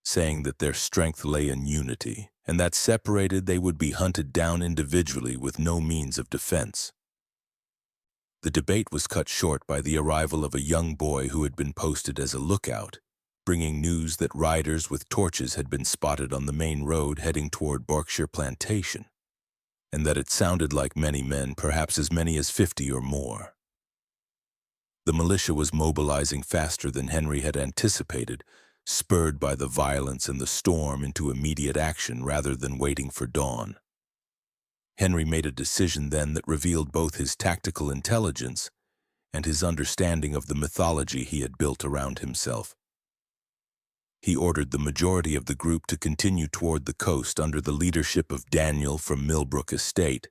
saying that their strength lay in unity, and that separated they would be hunted down individually with no means of defense. The debate was cut short by the arrival of a young boy who had been posted as a lookout, bringing news that riders with torches had been spotted on the main road heading toward Berkshire Plantation, and that it sounded like many men, perhaps as many as 50 or more. The militia was mobilizing faster than Henry had anticipated, spurred by the violence and the storm into immediate action rather than waiting for dawn. Henry made a decision then that revealed both his tactical intelligence and his understanding of the mythology he had built around himself. He ordered the majority of the group to continue toward the coast under the leadership of Daniel from Millbrook Estate,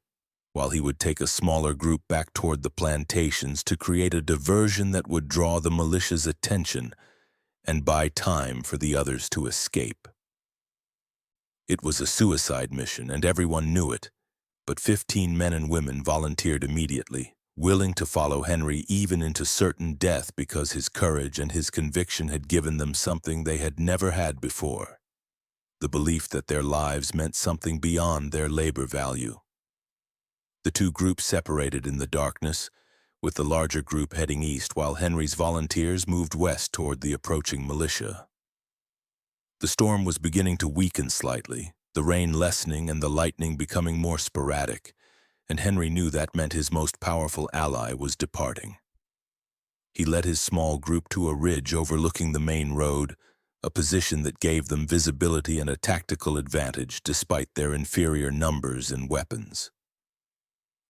while he would take a smaller group back toward the plantations to create a diversion that would draw the militia's attention and buy time for the others to escape. It was a suicide mission, and everyone knew it, but 15 men and women volunteered immediately, willing to follow Henry even into certain death because his courage and his conviction had given them something they had never had before: the belief that their lives meant something beyond their labor value. The two groups separated in the darkness, with the larger group heading east while Henry's volunteers moved west toward the approaching militia. The storm was beginning to weaken slightly, the rain lessening and the lightning becoming more sporadic, and Henry knew that meant his most powerful ally was departing. He led his small group to a ridge overlooking the main road, a position that gave them visibility and a tactical advantage despite their inferior numbers and weapons.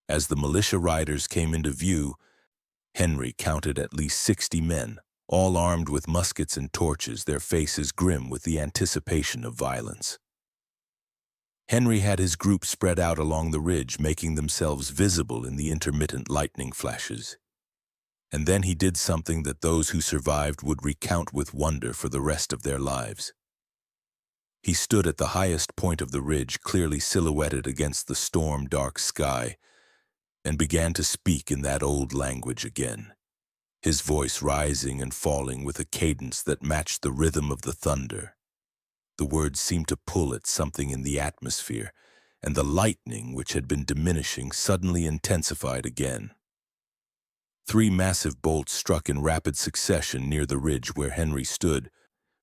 As the militia riders came into view, Henry counted at least 60 men, all armed with muskets and torches, their faces grim with the anticipation of violence. Henry had his group spread out along the ridge, making themselves visible in the intermittent lightning flashes. And then he did something that those who survived would recount with wonder for the rest of their lives. He stood at the highest point of the ridge, clearly silhouetted against the storm-dark sky, and began to speak in that old language again, his voice rising and falling with a cadence that matched the rhythm of the thunder. The words seemed to pull at something in the atmosphere, and the lightning, which had been diminishing, suddenly intensified again. 3 massive bolts struck in rapid succession near the ridge where Henry stood,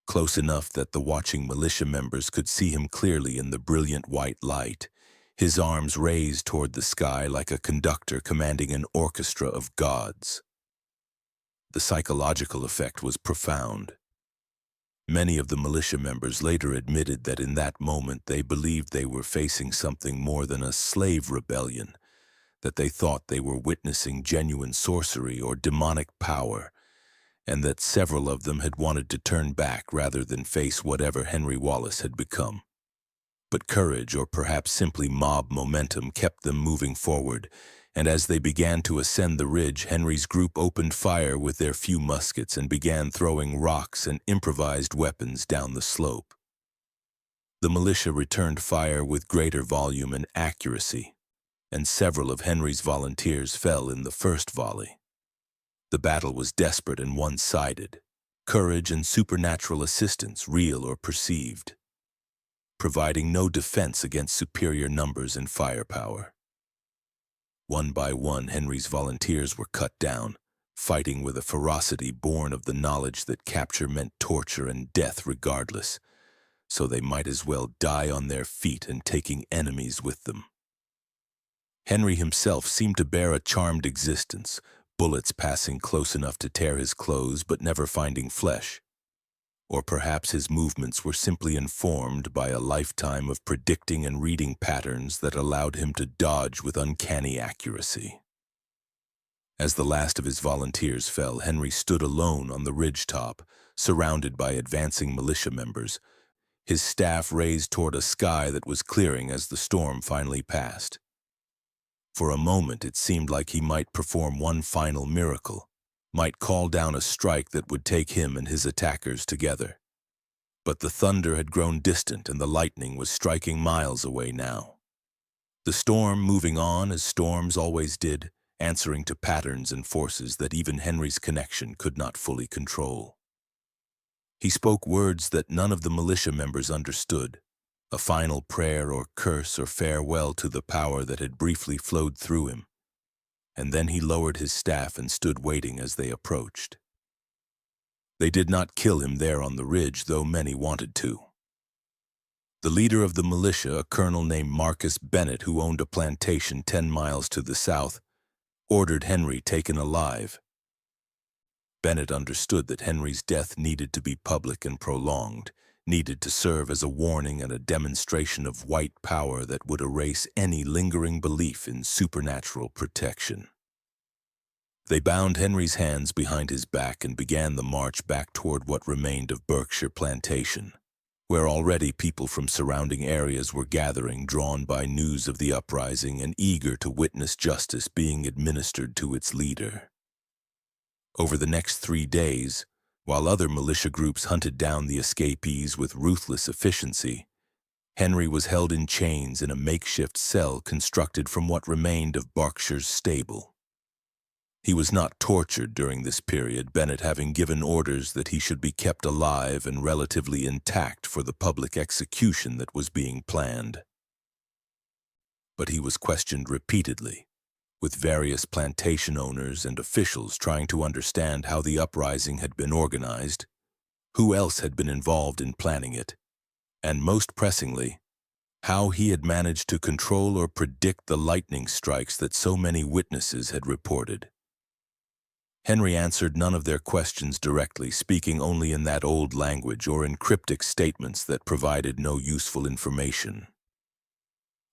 close enough that the watching militia members could see him clearly in the brilliant white light, his arms raised toward the sky like a conductor commanding an orchestra of gods. The psychological effect was profound. Many of the militia members later admitted that in that moment they believed they were facing something more than a slave rebellion, that they thought they were witnessing genuine sorcery or demonic power, and that several of them had wanted to turn back rather than face whatever Henry Wallace had become. But courage, or perhaps simply mob momentum, kept them moving forward, and as they began to ascend the ridge, Henry's group opened fire with their few muskets and began throwing rocks and improvised weapons down the slope. The militia returned fire with greater volume and accuracy, and several of Henry's volunteers fell in the first volley. The battle was desperate and one-sided, courage and supernatural assistance, real or perceived, providing no defense against superior numbers and firepower. One by one, Henry's volunteers were cut down, fighting with a ferocity born of the knowledge that capture meant torture and death regardless, so they might as well die on their feet and taking enemies with them. Henry himself seemed to bear a charmed existence, bullets passing close enough to tear his clothes but never finding flesh. Or perhaps his movements were simply informed by a lifetime of predicting and reading patterns that allowed him to dodge with uncanny accuracy. As the last of his volunteers fell, Henry stood alone on the ridgetop, surrounded by advancing militia members, his staff raised toward a sky that was clearing as the storm finally passed. For a moment it seemed like he might perform one final miracle, might call down a strike that would take him and his attackers together. But the thunder had grown distant and the lightning was striking miles away now. The storm moving on as storms always did, answering to patterns and forces that even Henry's connection could not fully control. He spoke words that none of the militia members understood, a final prayer or curse or farewell to the power that had briefly flowed through him, and then he lowered his staff and stood waiting as they approached. They did not kill him there on the ridge, though many wanted to. The leader of the militia, a colonel named Marcus Bennett, who owned a plantation 10 miles to the south, ordered Henry taken alive. Bennett understood that Henry's death needed to be public and prolonged, needed to serve as a warning and a demonstration of white power that would erase any lingering belief in supernatural protection. They bound Henry's hands behind his back and began the march back toward what remained of Berkshire Plantation, where already people from surrounding areas were gathering, drawn by news of the uprising and eager to witness justice being administered to its leader. Over the next 3 days, while other militia groups hunted down the escapees with ruthless efficiency, Henry was held in chains in a makeshift cell constructed from what remained of Berkshire's stable. He was not tortured during this period, Bennett having given orders that he should be kept alive and relatively intact for the public execution that was being planned. But he was questioned repeatedly, with various plantation owners and officials trying to understand how the uprising had been organized, who else had been involved in planning it, and most pressingly, how he had managed to control or predict the lightning strikes that so many witnesses had reported. Henry answered none of their questions directly, speaking only in that old language or in cryptic statements that provided no useful information.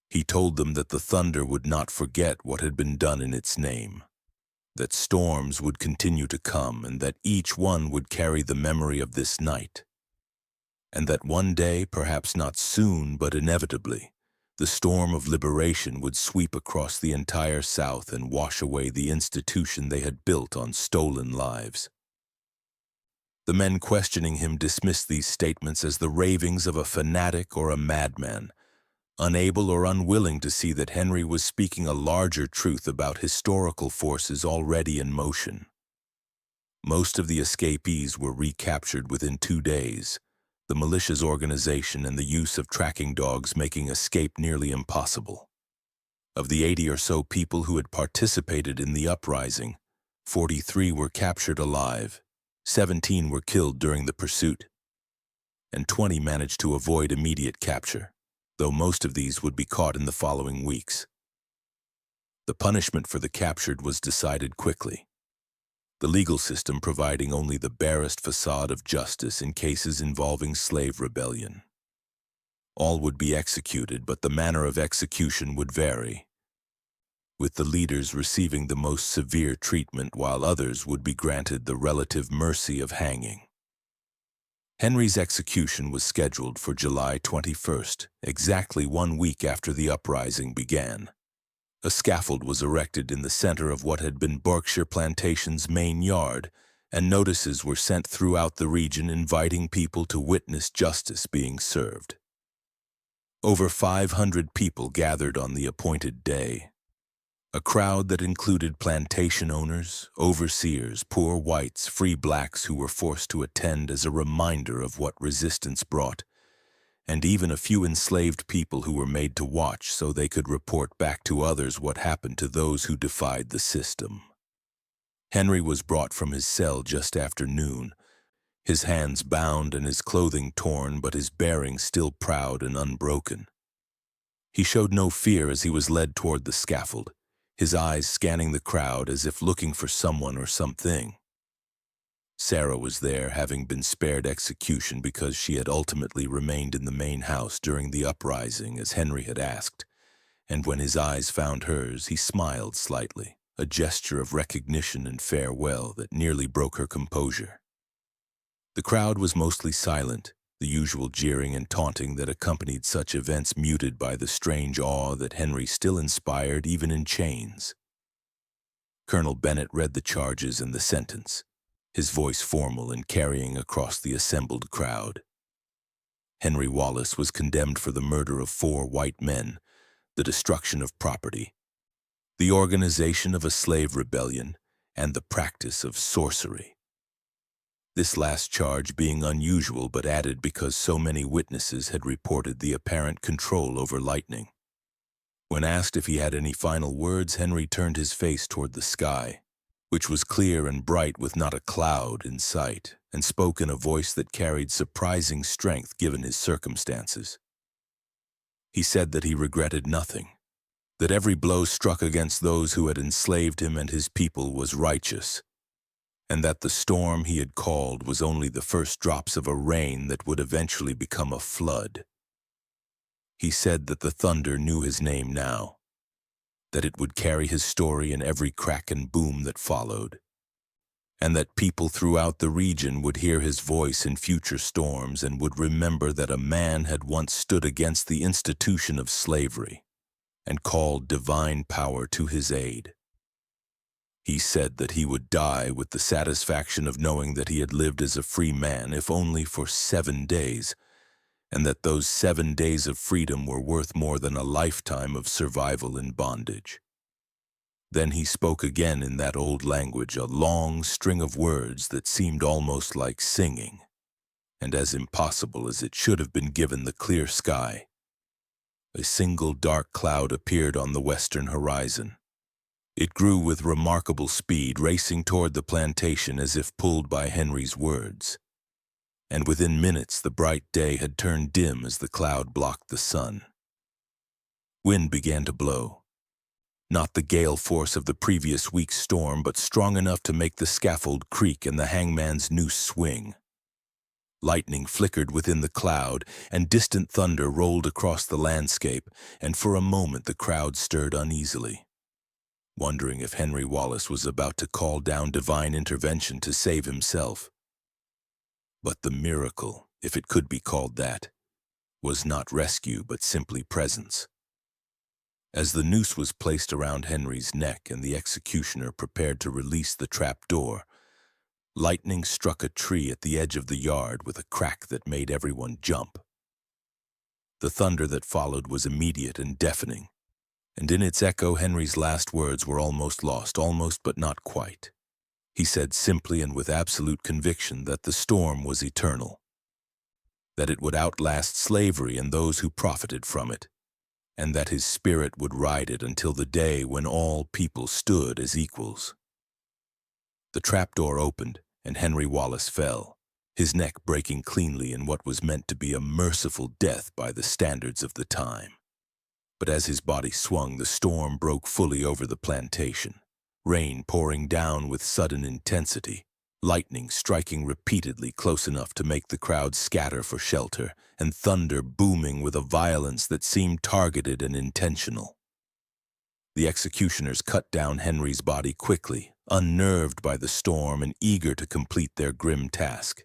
He told them that the thunder would not forget what had been done in its name, that storms would continue to come and that each one would carry the memory of this night, and that one day, perhaps not soon but inevitably, the storm of liberation would sweep across the entire South and wash away the institution they had built on stolen lives. The men questioning him dismissed these statements as the ravings of a fanatic or a madman, unable or unwilling to see that Henry was speaking a larger truth about historical forces already in motion. Most of the escapees were recaptured within 2 days, the militia's organization and the use of tracking dogs making escape nearly impossible. Of the 80 or so people who had participated in the uprising, 43 were captured alive, 17 were killed during the pursuit, and 20 managed to avoid immediate capture, though most of these would be caught in the following weeks. The punishment for the captured was decided quickly, the legal system providing only the barest facade of justice in cases involving slave rebellion. All would be executed, but the manner of execution would vary, with the leaders receiving the most severe treatment while others would be granted the relative mercy of hanging. Henry's execution was scheduled for July 21st, exactly 1 week after the uprising began. A scaffold was erected in the center of what had been Berkshire Plantation's main yard, and notices were sent throughout the region inviting people to witness justice being served. Over 500 people gathered on the appointed day, a crowd that included plantation owners, overseers, poor whites, free blacks who were forced to attend as a reminder of what resistance brought, and even a few enslaved people who were made to watch so they could report back to others what happened to those who defied the system. Henry was brought from his cell just after noon, his hands bound and his clothing torn, but his bearing still proud and unbroken. He showed no fear as he was led toward the scaffold, his eyes scanning the crowd as if looking for someone or something. Sarah was there, having been spared execution because she had ultimately remained in the main house during the uprising, as Henry had asked, and when his eyes found hers, he smiled slightly, a gesture of recognition and farewell that nearly broke her composure. The crowd was mostly silent, the usual jeering and taunting that accompanied such events muted by the strange awe that Henry still inspired even in chains. Colonel Bennett read the charges and the sentence, his voice formal and carrying across the assembled crowd. Henry Wallace was condemned for the murder of 4 white men, the destruction of property, the organization of a slave rebellion, and the practice of sorcery. This last charge being unusual but added because so many witnesses had reported the apparent control over lightning. When asked if he had any final words, Henry turned his face toward the sky, which was clear and bright with not a cloud in sight, and spoke in a voice that carried surprising strength given his circumstances. He said that he regretted nothing, that every blow struck against those who had enslaved him and his people was righteous, and that the storm he had called was only the first drops of a rain that would eventually become a flood. He said that the thunder knew his name now, that it would carry his story in every crack and boom that followed, and that people throughout the region would hear his voice in future storms and would remember that a man had once stood against the institution of slavery and called divine power to his aid. He said that he would die with the satisfaction of knowing that he had lived as a free man, if only for 7 days, and that those 7 days of freedom were worth more than a lifetime of survival in bondage. Then he spoke again in that old language, a long string of words that seemed almost like singing, and as impossible as it should have been given the clear sky. A single dark cloud appeared on the western horizon. It grew with remarkable speed, racing toward the plantation as if pulled by Henry's words. And within minutes the bright day had turned dim as the cloud blocked the sun. Wind began to blow. Not the gale force of the previous week's storm, but strong enough to make the scaffold creak and the hangman's noose swing. Lightning flickered within the cloud, and distant thunder rolled across the landscape, and for a moment the crowd stirred uneasily, wondering if Henry Wallace was about to call down divine intervention to save himself. But the miracle, if it could be called that, was not rescue but simply presence. As the noose was placed around Henry's neck and the executioner prepared to release the trap door, lightning struck a tree at the edge of the yard with a crack that made everyone jump. The thunder that followed was immediate and deafening, and in its echo Henry's last words were almost lost, almost but not quite. He said simply and with absolute conviction that the storm was eternal, that it would outlast slavery and those who profited from it, and that his spirit would ride it until the day when all people stood as equals. The trapdoor opened, and Henry Wallace fell, his neck breaking cleanly in what was meant to be a merciful death by the standards of the time. But as his body swung, the storm broke fully over the plantation, rain pouring down with sudden intensity, lightning striking repeatedly close enough to make the crowd scatter for shelter, and thunder booming with a violence that seemed targeted and intentional. The executioners cut down Henry's body quickly, unnerved by the storm and eager to complete their grim task.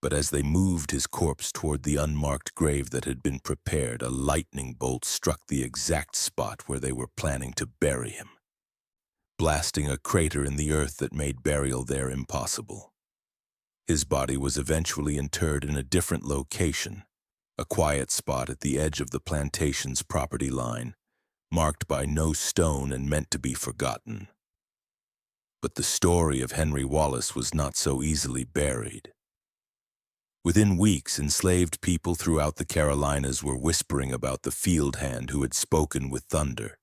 But as they moved his corpse toward the unmarked grave that had been prepared, a lightning bolt struck the exact spot where they were planning to bury him, blasting a crater in the earth that made burial there impossible. His body was eventually interred in a different location, a quiet spot at the edge of the plantation's property line, marked by no stone and meant to be forgotten. But the story of Henry Wallace was not so easily buried. Within weeks, enslaved people throughout the Carolinas were whispering about the field hand who had spoken with thunder,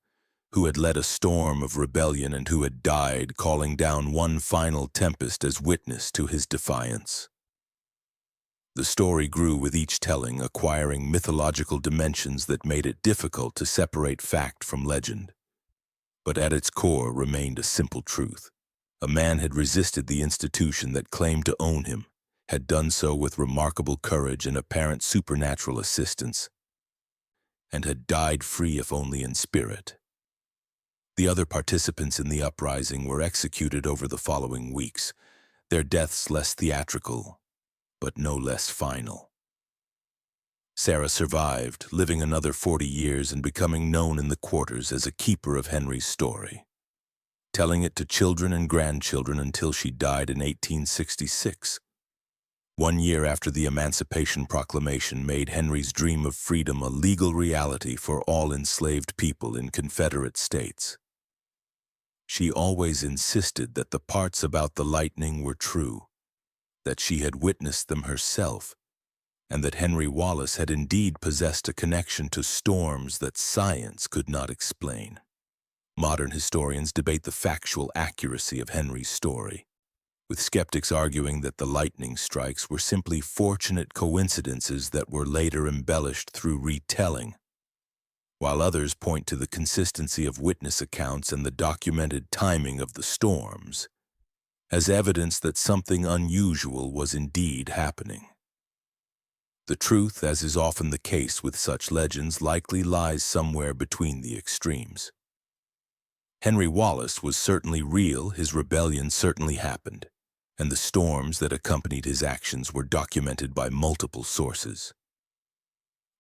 who had led a storm of rebellion and who had died calling down one final tempest as witness to his defiance. The story grew with each telling, acquiring mythological dimensions that made it difficult to separate fact from legend. But at its core remained a simple truth. A man had resisted the institution that claimed to own him, had done so with remarkable courage and apparent supernatural assistance, and had died free if only in spirit. The other participants in the uprising were executed over the following weeks, their deaths less theatrical, but no less final. Sarah survived, living another 40 years and becoming known in the quarters as a keeper of Henry's story, telling it to children and grandchildren until she died in 1866. 1 year after the Emancipation Proclamation made Henry's dream of freedom a legal reality for all enslaved people in Confederate states. She always insisted that the parts about the lightning were true, that she had witnessed them herself, and that Henry Wallace had indeed possessed a connection to storms that science could not explain. Modern historians debate the factual accuracy of Henry's story, with skeptics arguing that the lightning strikes were simply fortunate coincidences that were later embellished through retelling, while others point to the consistency of witness accounts and the documented timing of the storms as evidence that something unusual was indeed happening. The truth, as is often the case with such legends, likely lies somewhere between the extremes. Henry Wallace was certainly real, his rebellion certainly happened, and the storms that accompanied his actions were documented by multiple sources.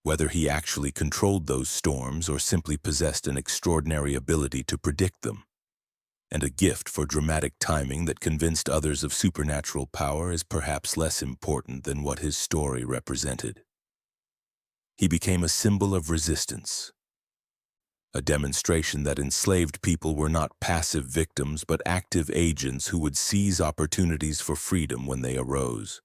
Whether he actually controlled those storms or simply possessed an extraordinary ability to predict them, and a gift for dramatic timing that convinced others of supernatural power, is perhaps less important than what his story represented. He became a symbol of resistance, a demonstration that enslaved people were not passive victims but active agents who would seize opportunities for freedom when they arose.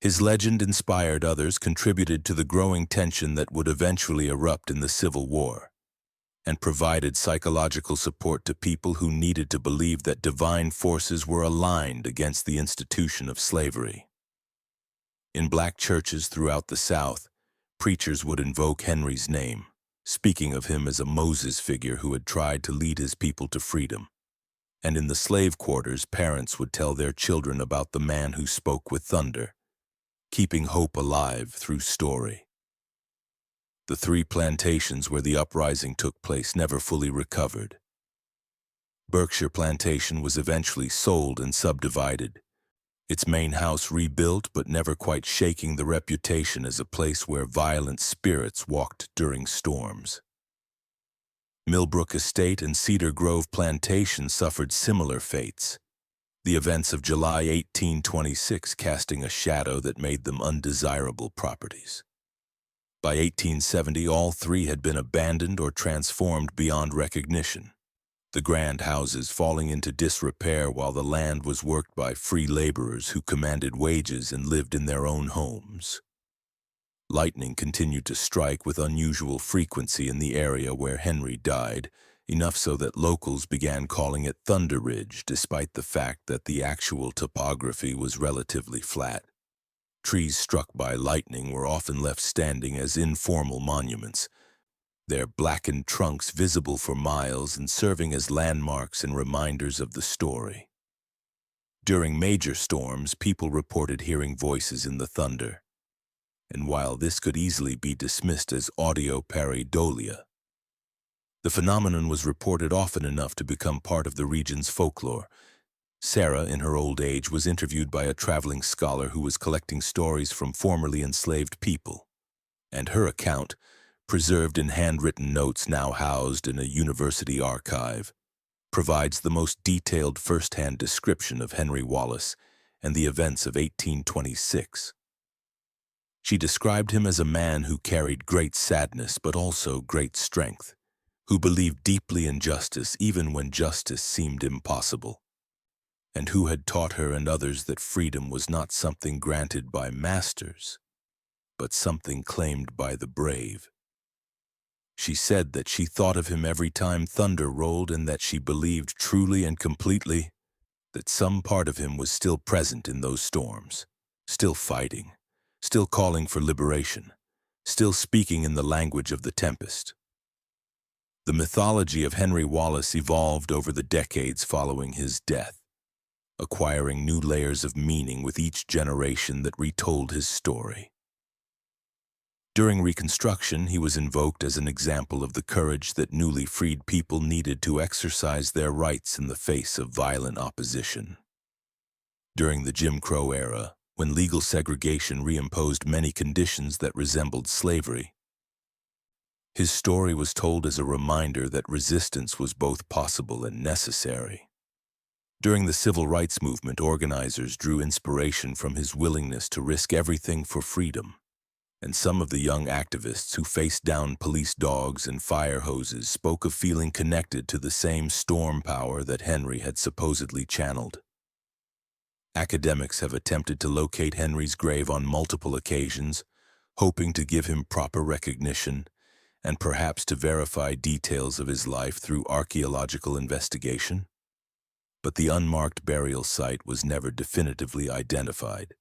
His legend inspired others, contributed to the growing tension that would eventually erupt in the Civil War, and provided psychological support to people who needed to believe that divine forces were aligned against the institution of slavery. In black churches throughout the South, preachers would invoke Henry's name, speaking of him as a Moses figure who had tried to lead his people to freedom. And in the slave quarters, parents would tell their children about the man who spoke with thunder, keeping hope alive through story. The 3 plantations where the uprising took place never fully recovered. Berkshire Plantation was eventually sold and subdivided, its main house rebuilt but never quite shaking the reputation as a place where violent spirits walked during storms. Millbrook Estate and Cedar Grove Plantation suffered similar fates, the events of July 1826 casting a shadow that made them undesirable properties. By 1870, all 3 had been abandoned or transformed beyond recognition, the grand houses falling into disrepair while the land was worked by free laborers who commanded wages and lived in their own homes. Lightning continued to strike with unusual frequency in the area where Henry died, enough so that locals began calling it Thunder Ridge, despite the fact that the actual topography was relatively flat. Trees struck by lightning were often left standing as informal monuments, their blackened trunks visible for miles and serving as landmarks and reminders of the story. During major storms, people reported hearing voices in the thunder, and while this could easily be dismissed as audio pareidolia, the phenomenon was reported often enough to become part of the region's folklore. Sarah, in her old age, was interviewed by a traveling scholar who was collecting stories from formerly enslaved people, and her account, preserved in handwritten notes now housed in a university archive, provides the most detailed first-hand description of Henry Wallace and the events of 1826. She described him as a man who carried great sadness but also great strength, who believed deeply in justice even when justice seemed impossible, and who had taught her and others that freedom was not something granted by masters, but something claimed by the brave. She said that she thought of him every time thunder rolled and that she believed truly and completely that some part of him was still present in those storms, still fighting, still calling for liberation, still speaking in the language of the tempest. The mythology of Henry Wallace evolved over the decades following his death, acquiring new layers of meaning with each generation that retold his story. During Reconstruction, he was invoked as an example of the courage that newly freed people needed to exercise their rights in the face of violent opposition. During the Jim Crow era, when legal segregation reimposed many conditions that resembled slavery, his story was told as a reminder that resistance was both possible and necessary. During the Civil Rights Movement, organizers drew inspiration from his willingness to risk everything for freedom, and some of the young activists who faced down police dogs and fire hoses spoke of feeling connected to the same storm power that Henry had supposedly channeled. Academics have attempted to locate Henry's grave on multiple occasions, hoping to give him proper recognition and perhaps to verify details of his life through archaeological investigation. But the unmarked burial site was never definitively identified.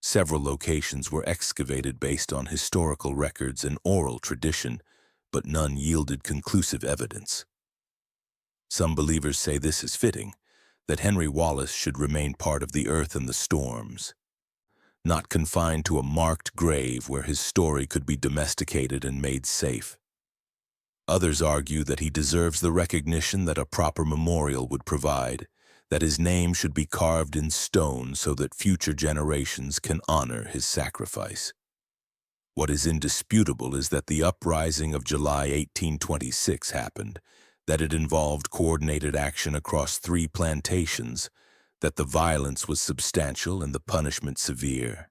Several locations were excavated based on historical records and oral tradition, but none yielded conclusive evidence. Some believers say this is fitting, that Henry Wallace should remain part of the earth and the storms, not confined to a marked grave where his story could be domesticated and made safe. Others argue that he deserves the recognition that a proper memorial would provide, that his name should be carved in stone so that future generations can honor his sacrifice. What is indisputable is that the uprising of July 1826 happened, that it involved coordinated action across 3 plantations, that the violence was substantial and the punishment severe,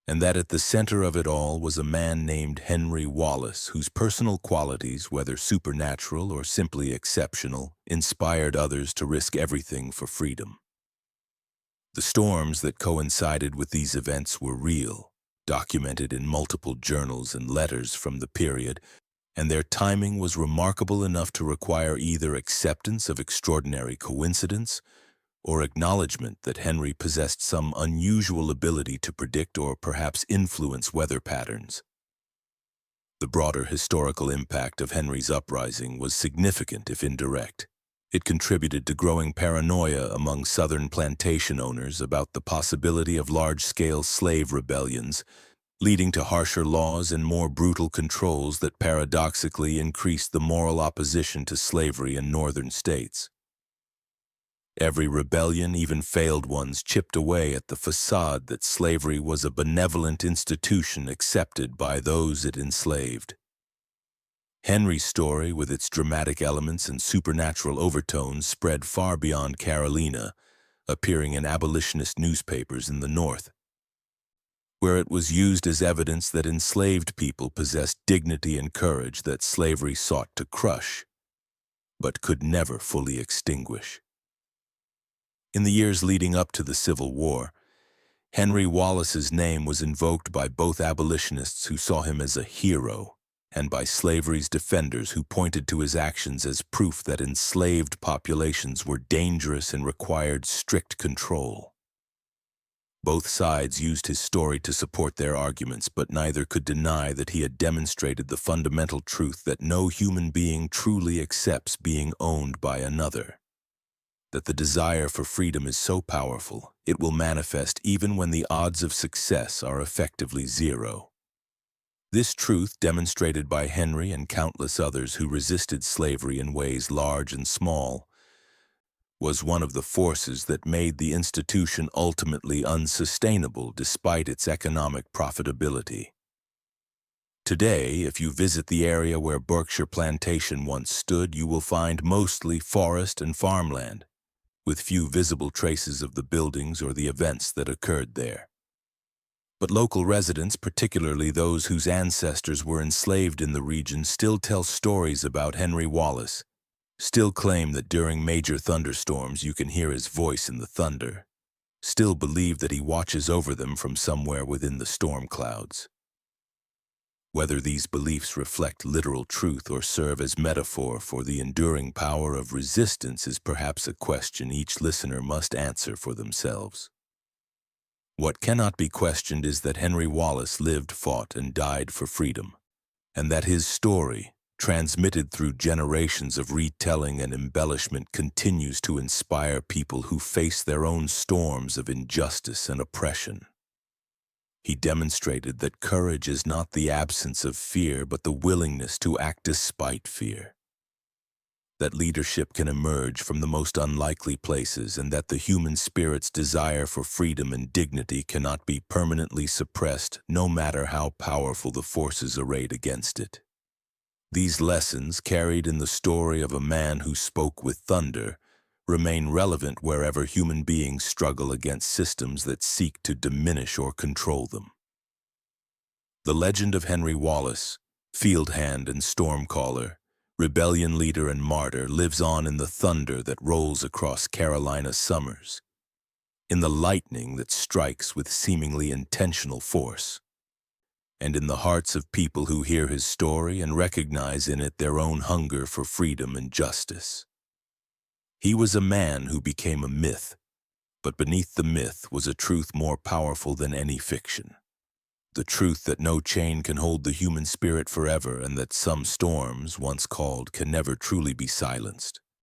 and that at the center of it all was a man named Henry Wallace, whose personal qualities, whether supernatural or simply exceptional, inspired others to risk everything for freedom. The storms that coincided with these events were real, documented in multiple journals and letters from the period, and their timing was remarkable enough to require either acceptance of extraordinary coincidence or acknowledgement that Henry possessed some unusual ability to predict or perhaps influence weather patterns. The broader historical impact of Henry's uprising was significant if indirect. It contributed to growing paranoia among Southern plantation owners about the possibility of large-scale slave rebellions, leading to harsher laws and more brutal controls that paradoxically increased the moral opposition to slavery in northern states. Every rebellion, even failed ones, chipped away at the facade that slavery was a benevolent institution accepted by those it enslaved. Henry's story, with its dramatic elements and supernatural overtones, spread far beyond Carolina, appearing in abolitionist newspapers in the North, where it was used as evidence that enslaved people possessed dignity and courage that slavery sought to crush, but could never fully extinguish. In the years leading up to the Civil War, Henry Wallace's name was invoked by both abolitionists who saw him as a hero and by slavery's defenders who pointed to his actions as proof that enslaved populations were dangerous and required strict control. Both sides used his story to support their arguments, but neither could deny that he had demonstrated the fundamental truth that no human being truly accepts being owned by another. That the desire for freedom is so powerful, it will manifest even when the odds of success are effectively zero. This truth, demonstrated by Henry and countless others who resisted slavery in ways large and small, was one of the forces that made the institution ultimately unsustainable despite its economic profitability. Today, if you visit the area where Berkshire Plantation once stood, you will find mostly forest and farmland, with few visible traces of the buildings or the events that occurred there. But local residents, particularly those whose ancestors were enslaved in the region, still tell stories about Henry Wallace, still claim that during major thunderstorms you can hear his voice in the thunder, still believe that he watches over them from somewhere within the storm clouds. Whether these beliefs reflect literal truth or serve as metaphor for the enduring power of resistance is perhaps a question each listener must answer for themselves. What cannot be questioned is that Henry Wallace lived, fought, and died for freedom, and that his story, transmitted through generations of retelling and embellishment, continues to inspire people who face their own storms of injustice and oppression. He demonstrated that courage is not the absence of fear, but the willingness to act despite fear. That leadership can emerge from the most unlikely places, and that the human spirit's desire for freedom and dignity cannot be permanently suppressed, no matter how powerful the forces arrayed against it. These lessons, carried in the story of a man who spoke with thunder, remain relevant wherever human beings struggle against systems that seek to diminish or control them. The legend of Henry Wallace, field hand and storm caller, rebellion leader and martyr, lives on in the thunder that rolls across Carolina summers, in the lightning that strikes with seemingly intentional force, and in the hearts of people who hear his story and recognize in it their own hunger for freedom and justice. He was a man who became a myth, but beneath the myth was a truth more powerful than any fiction. The truth that no chain can hold the human spirit forever, and that some storms, once called, can never truly be silenced.